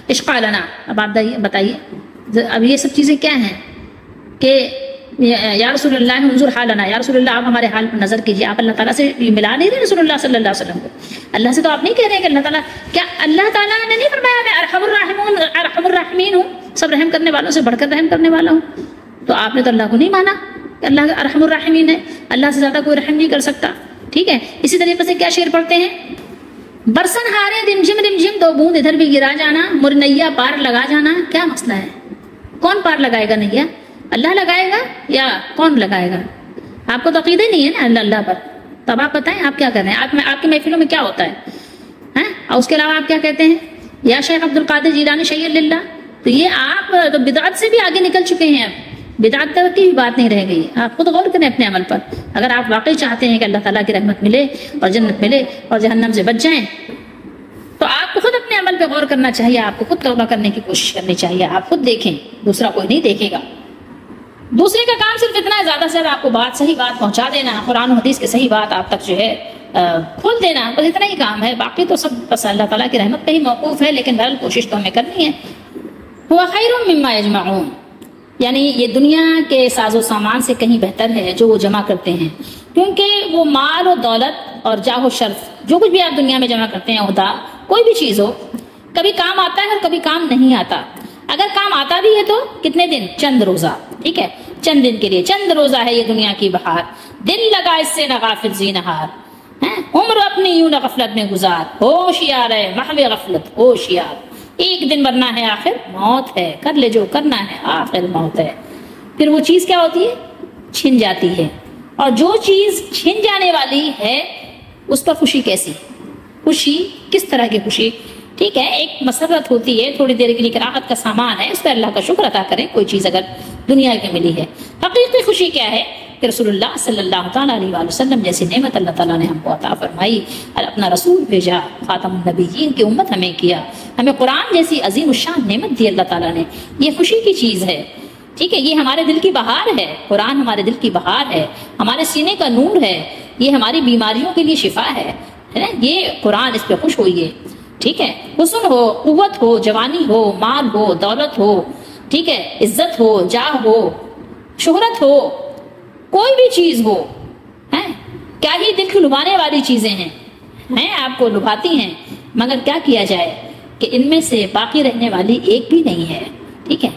S1: اشقالنا. اب آپ بتائیے اب یہ سب چیزیں کیا ہیں کہ یا رسول اللہ انظر حالنا، یا رسول اللہ آپ ہمارے حال پر نظر کیجیے. آپ اللہ تعالیٰ سے ملا نہیں رہے رسول اللہ صلی اللہ علیہ وسلم کو. اللہ سے تو آپ نہیں کہہ رہے کہ اللہ تعالیٰ، کیا اللہ تعالیٰ نے نہیں فرمایا میں ارحم الراحمین ہوں، سب رحم کرنے والوں سے بڑھ کر رحم کرنے والا ہوں؟ تو آپ نے تو اللہ کو نہیں مانا کہ اللہ ارحم الراحمین ہے، اللہ سے زیادہ کوئی رحم نہیں کر سکتا. ٹھیک ہے. اسی طریقے سے کیا شعر پڑھتے ہیں؟ برسن ہارے رمجم دو بوند ادھر بھی گرا جانا، مرنیا پار لگا جانا. کیا مسئلہ ہے؟ کون پار لگائے گا نیا؟ اللہ لگائے گا یا کون لگائے گا؟ آپ کو تو عقیدہ نہیں ہے نا اللہ پر. تب آپ بتائیں آپ کیا کر رہے ہیں؟ آپ کی محفلوں میں کیا ہوتا ہے؟ اور اس کے علاوہ آپ کیا کہتے ہیں؟ یا شیخ عبد القادر جیلانی شیخ للہ. تو یہ آپ تو بدعت سے بھی آگے نکل چکے ہیں. اب بدعت کی بھی بات نہیں رہ گئی. آپ خود غور کریں اپنے عمل پر. اگر آپ واقعی چاہتے ہیں کہ اللہ تعالیٰ کی رحمت ملے اور جنت ملے اور جہنم سے بچ جائیں تو آپ کو خود اپنے عمل پہ غور کرنا چاہیے. آپ کو خود توبہ کرنے کی کوشش کرنی چاہیے. آپ خود دیکھیں، دوسرا کوئی نہیں دیکھے گا. دوسرے کا کام صرف اتنا ہے زیادہ سے زیادہ آپ کو صحیح بات پہنچا دینا، قرآن و حدیث کی صحیح بات آپ تک جو ہے کھول دینا. بس اتنا ہی کام ہے. باقی تو سب بس اللہ تعالیٰ کی رحمت پہ ہی موقوف ہے. لیکن بہرحال کوشش تو ہمیں کرنی ہے. هو خیر مما یجمعون، یعنی یہ دنیا کے ساز و سامان سے کہیں بہتر ہے جو وہ جمع کرتے ہیں. کیونکہ وہ مال و دولت اور جاہ و شرف، جو کچھ بھی آپ دنیا میں جمع کرتے ہیں، عہدہ کوئی بھی چیز ہو، کبھی کام آتا ہے اور کبھی کام نہیں آتا. اگر کام آتا بھی ہے تو کتنے دن؟ چند روزہ. ٹھیک ہے، چند دن کے لیے. چند روزہ ہے یہ دنیا کی بہار. دل لگا اس سے نہ غافل زینہار، عمر اپنی یوں نہ غفلت میں گزار. ہوشیار ہے محو غفلت ہوشیار، ایک دن مرنا ہے آخر موت ہے، کر لے جو کرنا ہے آخر موت ہے. پھر وہ چیز کیا ہوتی ہے؟ چھن جاتی ہے. اور جو چیز چھن جانے والی ہے اس پر خوشی کیسی؟ خوشی کس طرح کی خوشی؟ ٹھیک ہے، ایک مسرت ہوتی ہے، تھوڑی دیر کے لیے راحت کا سامان ہے، اس پر اللہ کا شکر ادا کریں. کوئی چیز اگر دنیا کی ملی ہے. حقیقی خوشی کیا ہے؟ کہ رسول اللہ صلی اللہ تعالیٰ علیہ وآلہ وسلم جیسی نعمت اللہ تعالیٰ نے ہم کو عطا فرمائی، اور اپنا رسول بھیجا، خاتم النبیین کی امت ہمیں کیا، ہمیں قرآن جیسی عظیم الشان نعمت دی اللہ تعالیٰ نے. یہ خوشی کی چیز ہے. ٹھیک ہے، یہ ہمارے دل کی بہار ہے. قرآن ہمارے دل کی بہار ہے، ہمارے سینے کا نور ہے. یہ ہماری بیماریوں کے لیے شفا ہے. یہ قرآن، اس پہ خوش ہوئیے. ٹھیک ہے، حسن ہو، قوت ہو، جوانی ہو، مال ہو، دولت ہو، ٹھیک ہے، عزت ہو، جاہ ہو، شہرت ہو، کوئی بھی چیز ہو، کیا ہی دل کو لبھانے والی چیزیں ہیں، آپ کو لبھاتی ہیں. مگر کیا کیا جائے کہ ان میں سے باقی رہنے والی ایک بھی نہیں ہے. ٹھیک ہے،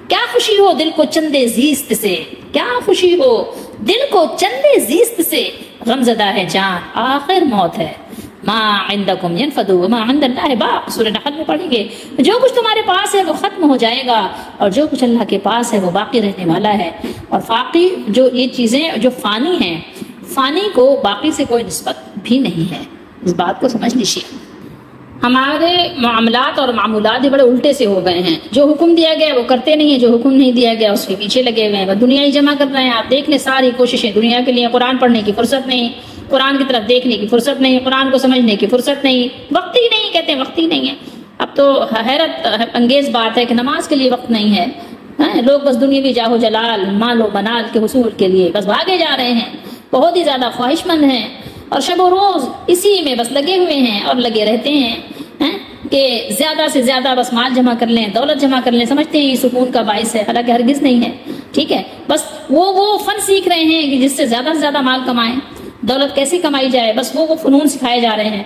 S1: کیا خوشی ہو دل کو چندے زیست سے، کیا خوشی ہو دل کو چندے زیست سے، غمزدہ ہے جان آخر موت ہے. ما عندکم ینفد وما عند اللہ باق، سورہ نحل میں پڑھیں گے. جو کچھ تمہارے پاس ہے وہ ختم ہو جائے گا، اور جو کچھ اللہ کے پاس ہے وہ باقی رہنے والا ہے. اور باقی جو یہ چیزیں جو فانی ہیں، فانی کو باقی سے کوئی نسبت بھی نہیں ہے. اس بات کو سمجھ لیجیے. ہمارے معاملات اور معمولات بڑے الٹے سے ہو گئے ہیں. جو حکم دیا گیا وہ کرتے نہیں ہیں، جو حکم نہیں دیا گیا اس کے پیچھے لگے ہوئے ہیں. دنیا ہی جمع کر رہے ہیں. آپ دیکھ لیں ساری کوششیں دنیا کے لیے. قرآن پڑھنے کی فرصت نہیں، قرآن کی طرف دیکھنے کی فرصت نہیں، قرآن کو سمجھنے کی فرصت نہیں، وقت ہی نہیں. کہتے ہیں وقت ہی نہیں ہے. اب تو حیرت انگیز بات ہے کہ نماز کے لیے وقت نہیں ہے. لوگ بس دنیاوی جاہ و جلال، مال و منال کے حصول کے لیے بس بھاگے جا رہے ہیں. بہت ہی زیادہ خواہش مند ہیں اور شب و روز اسی میں بس لگے ہوئے ہیں اور لگے رہتے ہیں کہ زیادہ سے زیادہ بس مال جمع کر لیں، دولت جمع کر لیں. سمجھتے ہیں یہ سکون کا باعث ہے، حالانکہ ہرگز نہیں ہے. ٹھیک ہے، بس وہ فن سیکھ رہے ہیں کہ جس سے زیادہ سے زیادہ مال کمائیں، دولت کیسے کمائی جائے. بس وہ فنون سکھائے جا رہے ہیں.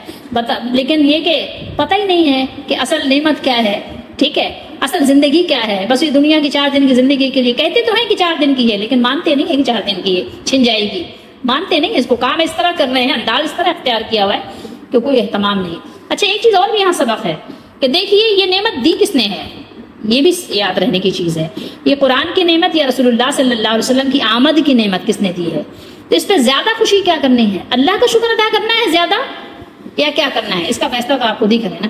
S1: لیکن یہ کہ پتہ ہی نہیں ہے کہ اصل نعمت کیا ہے. ٹھیک ہے، اصل زندگی کیا ہے؟ بس یہ دنیا کی 4 دن کی زندگی کے لیے کہتے تو ہیں کہ 4 دن کی ہے، لیکن مانتے نہیں ہیں کہ 4 دن کی ہے، چھن جائے گی، مانتے نہیں، اس کو کام اس طرح کر رہے ہیں، انداز اس طرح اختیار کیا ہوا ہے کہ کوئی اہتمام نہیں۔ اچھا ایک چیز اور بھی یہاں سبق ہے کہ دیکھیے یہ نعمت دی کس نے ہے، یہ بھی یاد رہنے کی چیز ہے، یہ قرآن کی نعمت یا رسول اللہ صلی اللہ علیہ وسلم کی آمد کی نعمت کس نے دی ہے؟ تو اس پہ زیادہ خوشی کیا کرنی ہے؟ اللہ کا شکر ادا کرنا ہے زیادہ یا کیا کرنا ہے؟ اس کا فیصلہ تو آپ خود ہی کریں نا،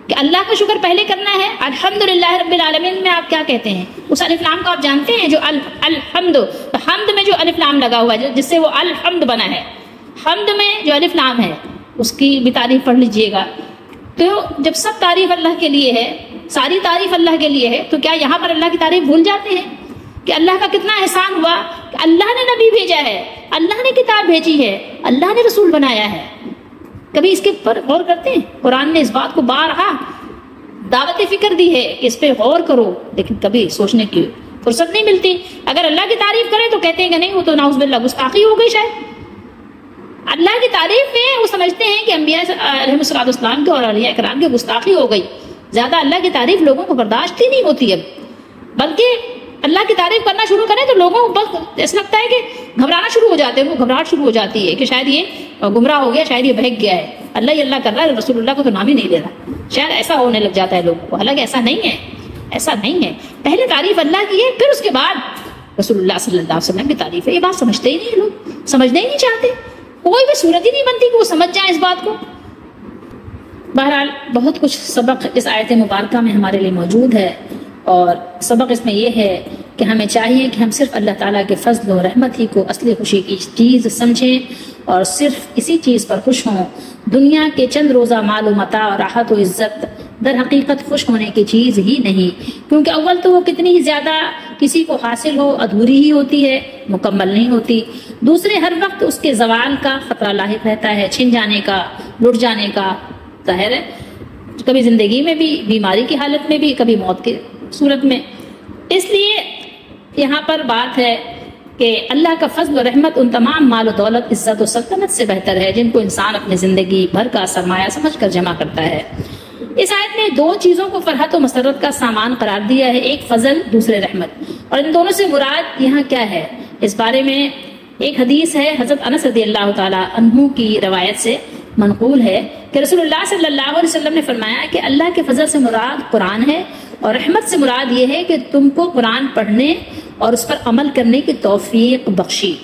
S1: کہ اللہ کا شکر پہلے کرنا ہے۔ الحمدللہ رب العالمین میں آپ کیا کہتے ہیں؟ اس الف لام کو آپ جانتے ہیں جو الحمد، حمد میں جو الف لام لگا ہوا ہے جس سے وہ الحمد بنا ہے، حمد میں جو الف لام ہے اس کی بھی تعریف پڑھ لیجئے گا۔ تو جب سب تعریف اللہ کے لیے ہے، ساری تعریف اللہ کے لیے ہے، تو کیا یہاں پر اللہ کی تعریف بھول جاتے ہیں کہ اللہ کا کتنا احسان ہوا کہ اللہ نے نبی بھیجا ہے، اللہ نے کتاب بھیجی ہے، اللہ نے رسول بنایا ہے؟ کبھی اس کے پر غور کرتے ہیں؟ قرآن نے اس بات کو بارہا دعوت فکر دی ہے کہ اس پہ غور کرو، لیکن کبھی سوچنے کی فرصت نہیں ملتی۔ اگر اللہ کی تعریف کرے تو کہتے ہیں کہ نہیں وہ تو نعوذ باللہ گستاخی ہو گئی، شاید اللہ کی تعریف میں وہ سمجھتے ہیں کہ انبیاء علیہ السلام کے اور اولیاء کرام کی گستاخی ہو گئی، زیادہ اللہ کی تعریف لوگوں کو برداشت ہی نہیں ہوتی اب، بلکہ اللہ کی تعریف کرنا شروع کریں تو لوگوں کو بس ایسا لگتا ہے کہ گھبرانا شروع ہو جاتے ہیں، وہ گھبراہٹ شروع ہو جاتی ہے کہ شاید یہ گمراہ ہو گیا، شاید یہ بہک گیا ہے، اللہ ہی اللہ کر رہا ہے، رسول اللہ کو تو نام ہی نہیں لے رہا، شاید ایسا ہونے لگ جاتا ہے لوگوں کو، حالانکہ ایسا نہیں ہے، ایسا نہیں ہے۔ پہلے تعریف اللہ کی ہے، پھر اس کے بعد رسول اللہ صلی اللہ علیہ وسلم کی تعریف ہے۔ یہ بات سمجھتے ہی نہیں لوگ، سمجھنا ہی نہیں چاہتے، کوئی بھی صورت ہی نہیں بنتی کہ وہ سمجھ جائیں اس بات کو۔ بہرحال بہت کچھ سبق اس آیت مبارکہ میں ہمارے لیے موجود ہے، اور سبق اس میں یہ ہے کہ ہمیں چاہیے کہ ہم صرف اللہ تعالیٰ کے فضل و رحمت ہی کو اصلی خوشی کی چیز سمجھیں اور صرف اسی چیز پر خوش ہوں۔ دنیا کے چند روزہ مال و متاع اور راحت و عزت در حقیقت خوش ہونے کی چیز ہی نہیں، کیونکہ اول تو وہ کتنی ہی زیادہ کسی کو حاصل ہو ادھوری ہی ہوتی ہے، مکمل نہیں ہوتی، دوسرے ہر وقت اس کے زوال کا خطرہ لاحق رہتا ہے، چھن جانے کا، لٹ جانے کا، ظاہر ہے کبھی زندگی میں بھی، بیماری کی حالت میں بھی، کبھی موت کی صورت میں۔ اس لیے یہاں پر بات ہے کہ اللہ کا فضل و رحمت ان تمام مال و دولت، عزت و سلطنت سے بہتر ہے جن کو انسان اپنی زندگی بھر کا سرمایہ سمجھ کر جمع کرتا ہے۔ اس آیت میں 2 چیزوں کو فرحت و مسرت کا سامان قرار دیا ہے، ایک فضل، دوسرے رحمت، اور ان دونوں سے مراد یہاں کیا ہے؟ اس بارے میں ایک حدیث ہے حضرت انس رضی اللہ تعالی عنہ کی روایت سے منقول ہے کہ رسول اللہ صلی اللہ علیہ وسلم نے فرمایا کہ اللہ کے فضل سے مراد قرآن ہے، اور رحمت سے مراد یہ ہے کہ تم کو قرآن پڑھنے اور اس پر عمل کرنے کی توفیق بخشی۔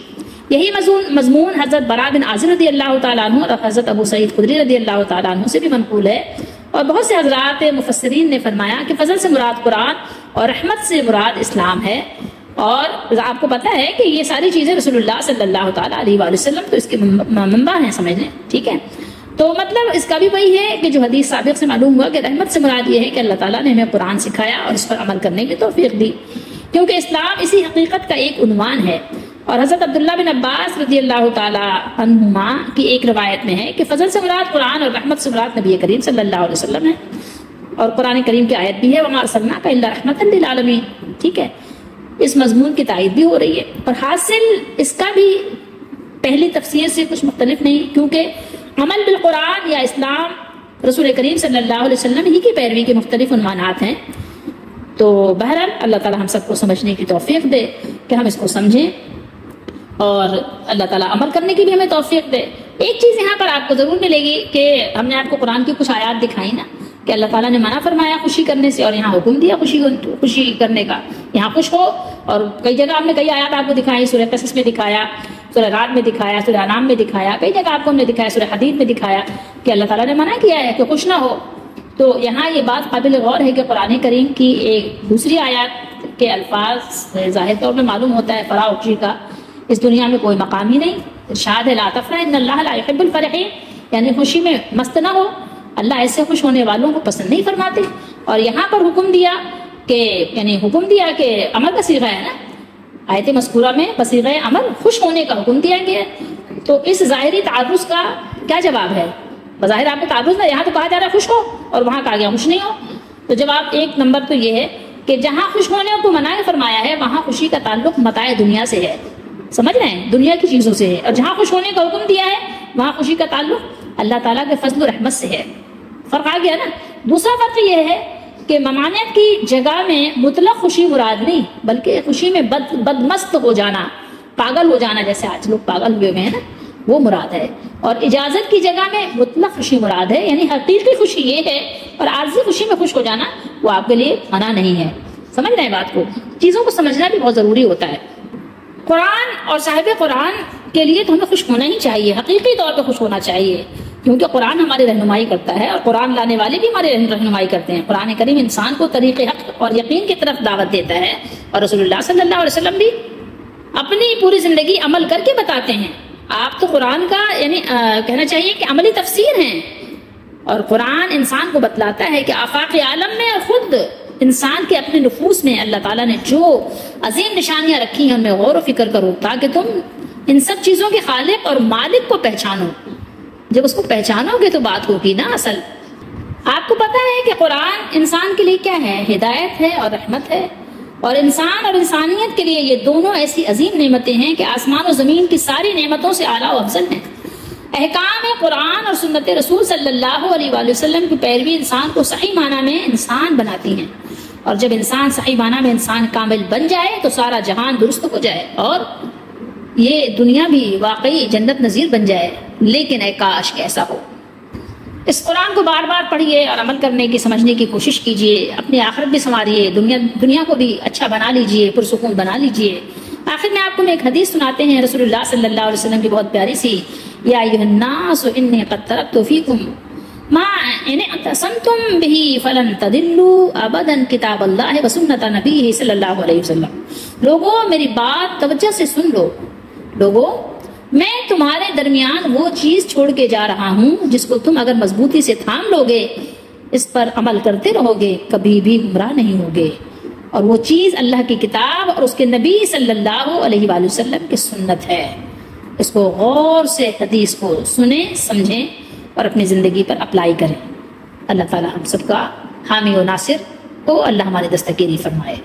S1: یہی مضمون حضرت براء بن عازب رضی اللہ تعالیٰ عنہ اور حضرت ابو سعید خدری رضی اللہ تعالیٰ عنہ سے بھی منقول ہے، اور بہت سے حضرات مفسرین نے فرمایا کہ فضل سے مراد قرآن اور رحمت سے مراد اسلام ہے۔ اور آپ کو پتہ ہے کہ یہ ساری چیزیں رسول اللہ صلی اللہ تعالیٰ علیہ وآلہ وسلم تو اس کے منبع ہیں، سمجھ لیں، ٹھیک ہے؟ تو مطلب اس کا بھی وہی ہے کہ جو حدیث سابق سے معلوم ہوا کہ رحمت سے مراد یہ ہے کہ اللہ تعالیٰ نے ہمیں قرآن سکھایا اور اس پر عمل کرنے کی توفیق دی، کیونکہ اسلام اسی حقیقت کا ایک عنوان ہے۔ اور حضرت عبداللہ بن عباس رضی اللہ تعالیٰ عنہما کی ایک روایت میں ہے کہ فضل سے مراد قرآن اور رحمت سے مراد نبی کریم صلی اللہ علیہ وسلم ہے، اور قرآن کریم کی آیت بھی ہے وَمَا أَرْسَلْنَاكَ إِلَّا رَحْمَةً لِّلْعَالَمِينَ، ٹھیک ہے؟ اس مضمون کی تائید بھی ہو رہی ہے، اور حاصل اس کا بھی پہلی تفسیر سے کچھ مختلف نہیں، کیونکہ عمل بالقرآن یا اسلام رسول کریم صلی اللہ علیہ وسلم ہی کی پیروی کے مختلف عنوانات ہیں۔ تو بہرحال اللہ تعالیٰ ہم سب کو سمجھنے کی توفیق دے کہ ہم اس کو سمجھیں، اور اللہ تعالیٰ عمل کرنے کی بھی ہمیں توفیق دے۔ ایک چیز یہاں پر آپ کو ضرور ملے گی کہ ہم نے آپ کو قرآن کی کچھ آیات دکھائی نا کہ اللہ تعالیٰ نے منع فرمایا خوشی کرنے سے، اور یہاں حکم دیا خوشی کرنے کا، یہاں خوش ہو۔ اور کئی جگہ ہم نے کئی آیات آپ کو دکھائی، سورہ قصص میں دکھایا، سورہ رعد میں دکھایا، سورہ انعام میں دکھایا، کئی جگہ آپ کو ہم نے دکھایا، سورہ حدید میں دکھایا کہ اللہ تعالیٰ نے منع کیا ہے کہ خوش نہ ہو۔ تو یہاں یہ بات قابل غور ہے کہ قرآن کریم کی ایک دوسری آیات کے الفاظ ظاہر طور پہ معلوم ہوتا ہے فرح خوشی کا اس دنیا میں کوئی مقام ہی نہیں۔ ارشاد ہے لا تفرح ان اللہ لا يحب الفرحین، یعنی خوشی میں مست نہ ہو، اللہ ایسے خوش ہونے والوں کو پسند نہیں فرماتے۔ اور یہاں پر حکم دیا کہ عمل کا صیغہ ہے نا، آیت مذکورہ میں بصیغہ عمل خوش ہونے کا حکم دیا گیا ہے، تو اس ظاہری تعرض کا کیا جواب ہے؟ بظاہر آپ کو تعرض نہ، یہاں تو کہا جا رہا ہے خوش ہو اور وہاں کہا گیا خوش نہیں ہو، تو جواب ایک نمبر تو یہ ہے کہ جہاں خوش ہونے کو منع فرمایا ہے وہاں خوشی کا تعلق متاع دنیا سے ہے، سمجھ رہے ہیں، دنیا کی چیزوں سے ہے، اور جہاں خوش ہونے کا حکم دیا ہے وہاں خوشی کا تعلق اللہ تعالیٰ کے فضل و رحمت سے ہے۔ فرق آ گیا نا۔ دوسرا فرق یہ ہے کہ ممانعت کی جگہ میں مطلق خوشی مراد نہیں، بلکہ خوشی میں بدمست ہو جانا، پاگل ہو جانا، جیسے آج لوگ پاگل ہوئے ہیں نا، وہ مراد ہے۔ اور اجازت کی جگہ میں مطلق خوشی مراد ہے، یعنی حقیقی خوشی یہ ہے، اور عارضی خوشی میں خوش ہو جانا وہ آپ کے لیے منع نہیں ہے۔ سمجھ رہے ہیں بات کو؟ چیزوں کو سمجھنا بھی بہت ضروری ہوتا ہے۔ قرآن اور صاحب قرآن کے لیے تو ہمیں خوش ہونا ہی چاہیے، حقیقی طور پہ خوش ہونا چاہیے، کیونکہ قرآن ہماری رہنمائی کرتا ہے، اور قرآن لانے والے بھی ہماری رہنمائی کرتے ہیں۔ قرآن کریم انسان کو طریق حق اور یقین کی طرف دعوت دیتا ہے، اور رسول اللہ صلی اللہ علیہ وسلم بھی اپنی پوری زندگی عمل کر کے بتاتے ہیں۔ آپ تو قرآن کا یعنی کہنا چاہیے کہ عملی تفسیر ہیں، اور قرآن انسان کو بتلاتا ہے کہ آفاق عالم میں اور خود انسان کے اپنے نفوس میں اللہ تعالیٰ نے جو عظیم نشانیاں رکھی ہیں ان میں غور و فکر کرو، تاکہ تم ان سب چیزوں کے خالق اور مالک کو پہچانو۔ جب اس کو پہچانو گے تو بات ہوگی نا اصل۔ آپ کو پتا ہے کہ قرآن انسان کے لیے کیا ہے؟ ہدایت ہے اور رحمت ہے، اور انسان اور انسانیت کے لیے یہ دونوں ایسی عظیم نعمتیں ہیں کہ آسمان و زمین کی ساری نعمتوں سے اعلیٰ و افضل ہیں۔ احکام قرآن اور سنت رسول صلی اللہ علیہ وآلہ وسلم کی پیروی انسان کو صحیح معنی میں انسان بناتی ہیں، اور جب انسان صحیح معنی میں انسان کامل بن جائے تو سارا جہان درست ہو جائے، اور یہ دنیا بھی واقعی جنت نظیر بن جائے۔ لیکن اے کاش کہ ایسا ہو۔ اس قرآن کو بار بار پڑھیے اور عمل کرنے کی سمجھنے کی کوشش کیجیے، اپنی آخرت بھی سنواریے، دنیا کو بھی اچھا بنا لیجیے، پرسکون بنا لیجیے۔ آخر میں آپ کو ایک حدیث سناتے ہیں رسول اللہ صلی اللہ علیہ وسلم کی، بہت پیاری سی۔ یا ایھا الناس انی قد ترکت فیکم ما ان اعتصمتم به فلن تضلوا ابدا کتاب اللہ و سنت نبیہ صلی اللہ علیہ وسلم۔ لوگوں میری بات توجہ سے سن لو، لوگوں میں تمہارے درمیان وہ چیز چھوڑ کے جا رہا ہوں جس کو تم اگر مضبوطی سے تھام لو گے، اس پر عمل کرتے رہو گے، کبھی بھی گمراہ نہیں ہوگے۔ اور وہ چیز اللہ کی کتاب اور اس کے نبی صلی اللہ علیہ وآلہ وسلم کی سنت ہے۔ اس کو غور سے حدیث کو سنیں، سمجھیں اور اپنی زندگی پر اپلائی کریں۔ اللہ تعالی ہم سب کا حامی و ناصر ہو، اللہ ہماری دستگیری فرمائے۔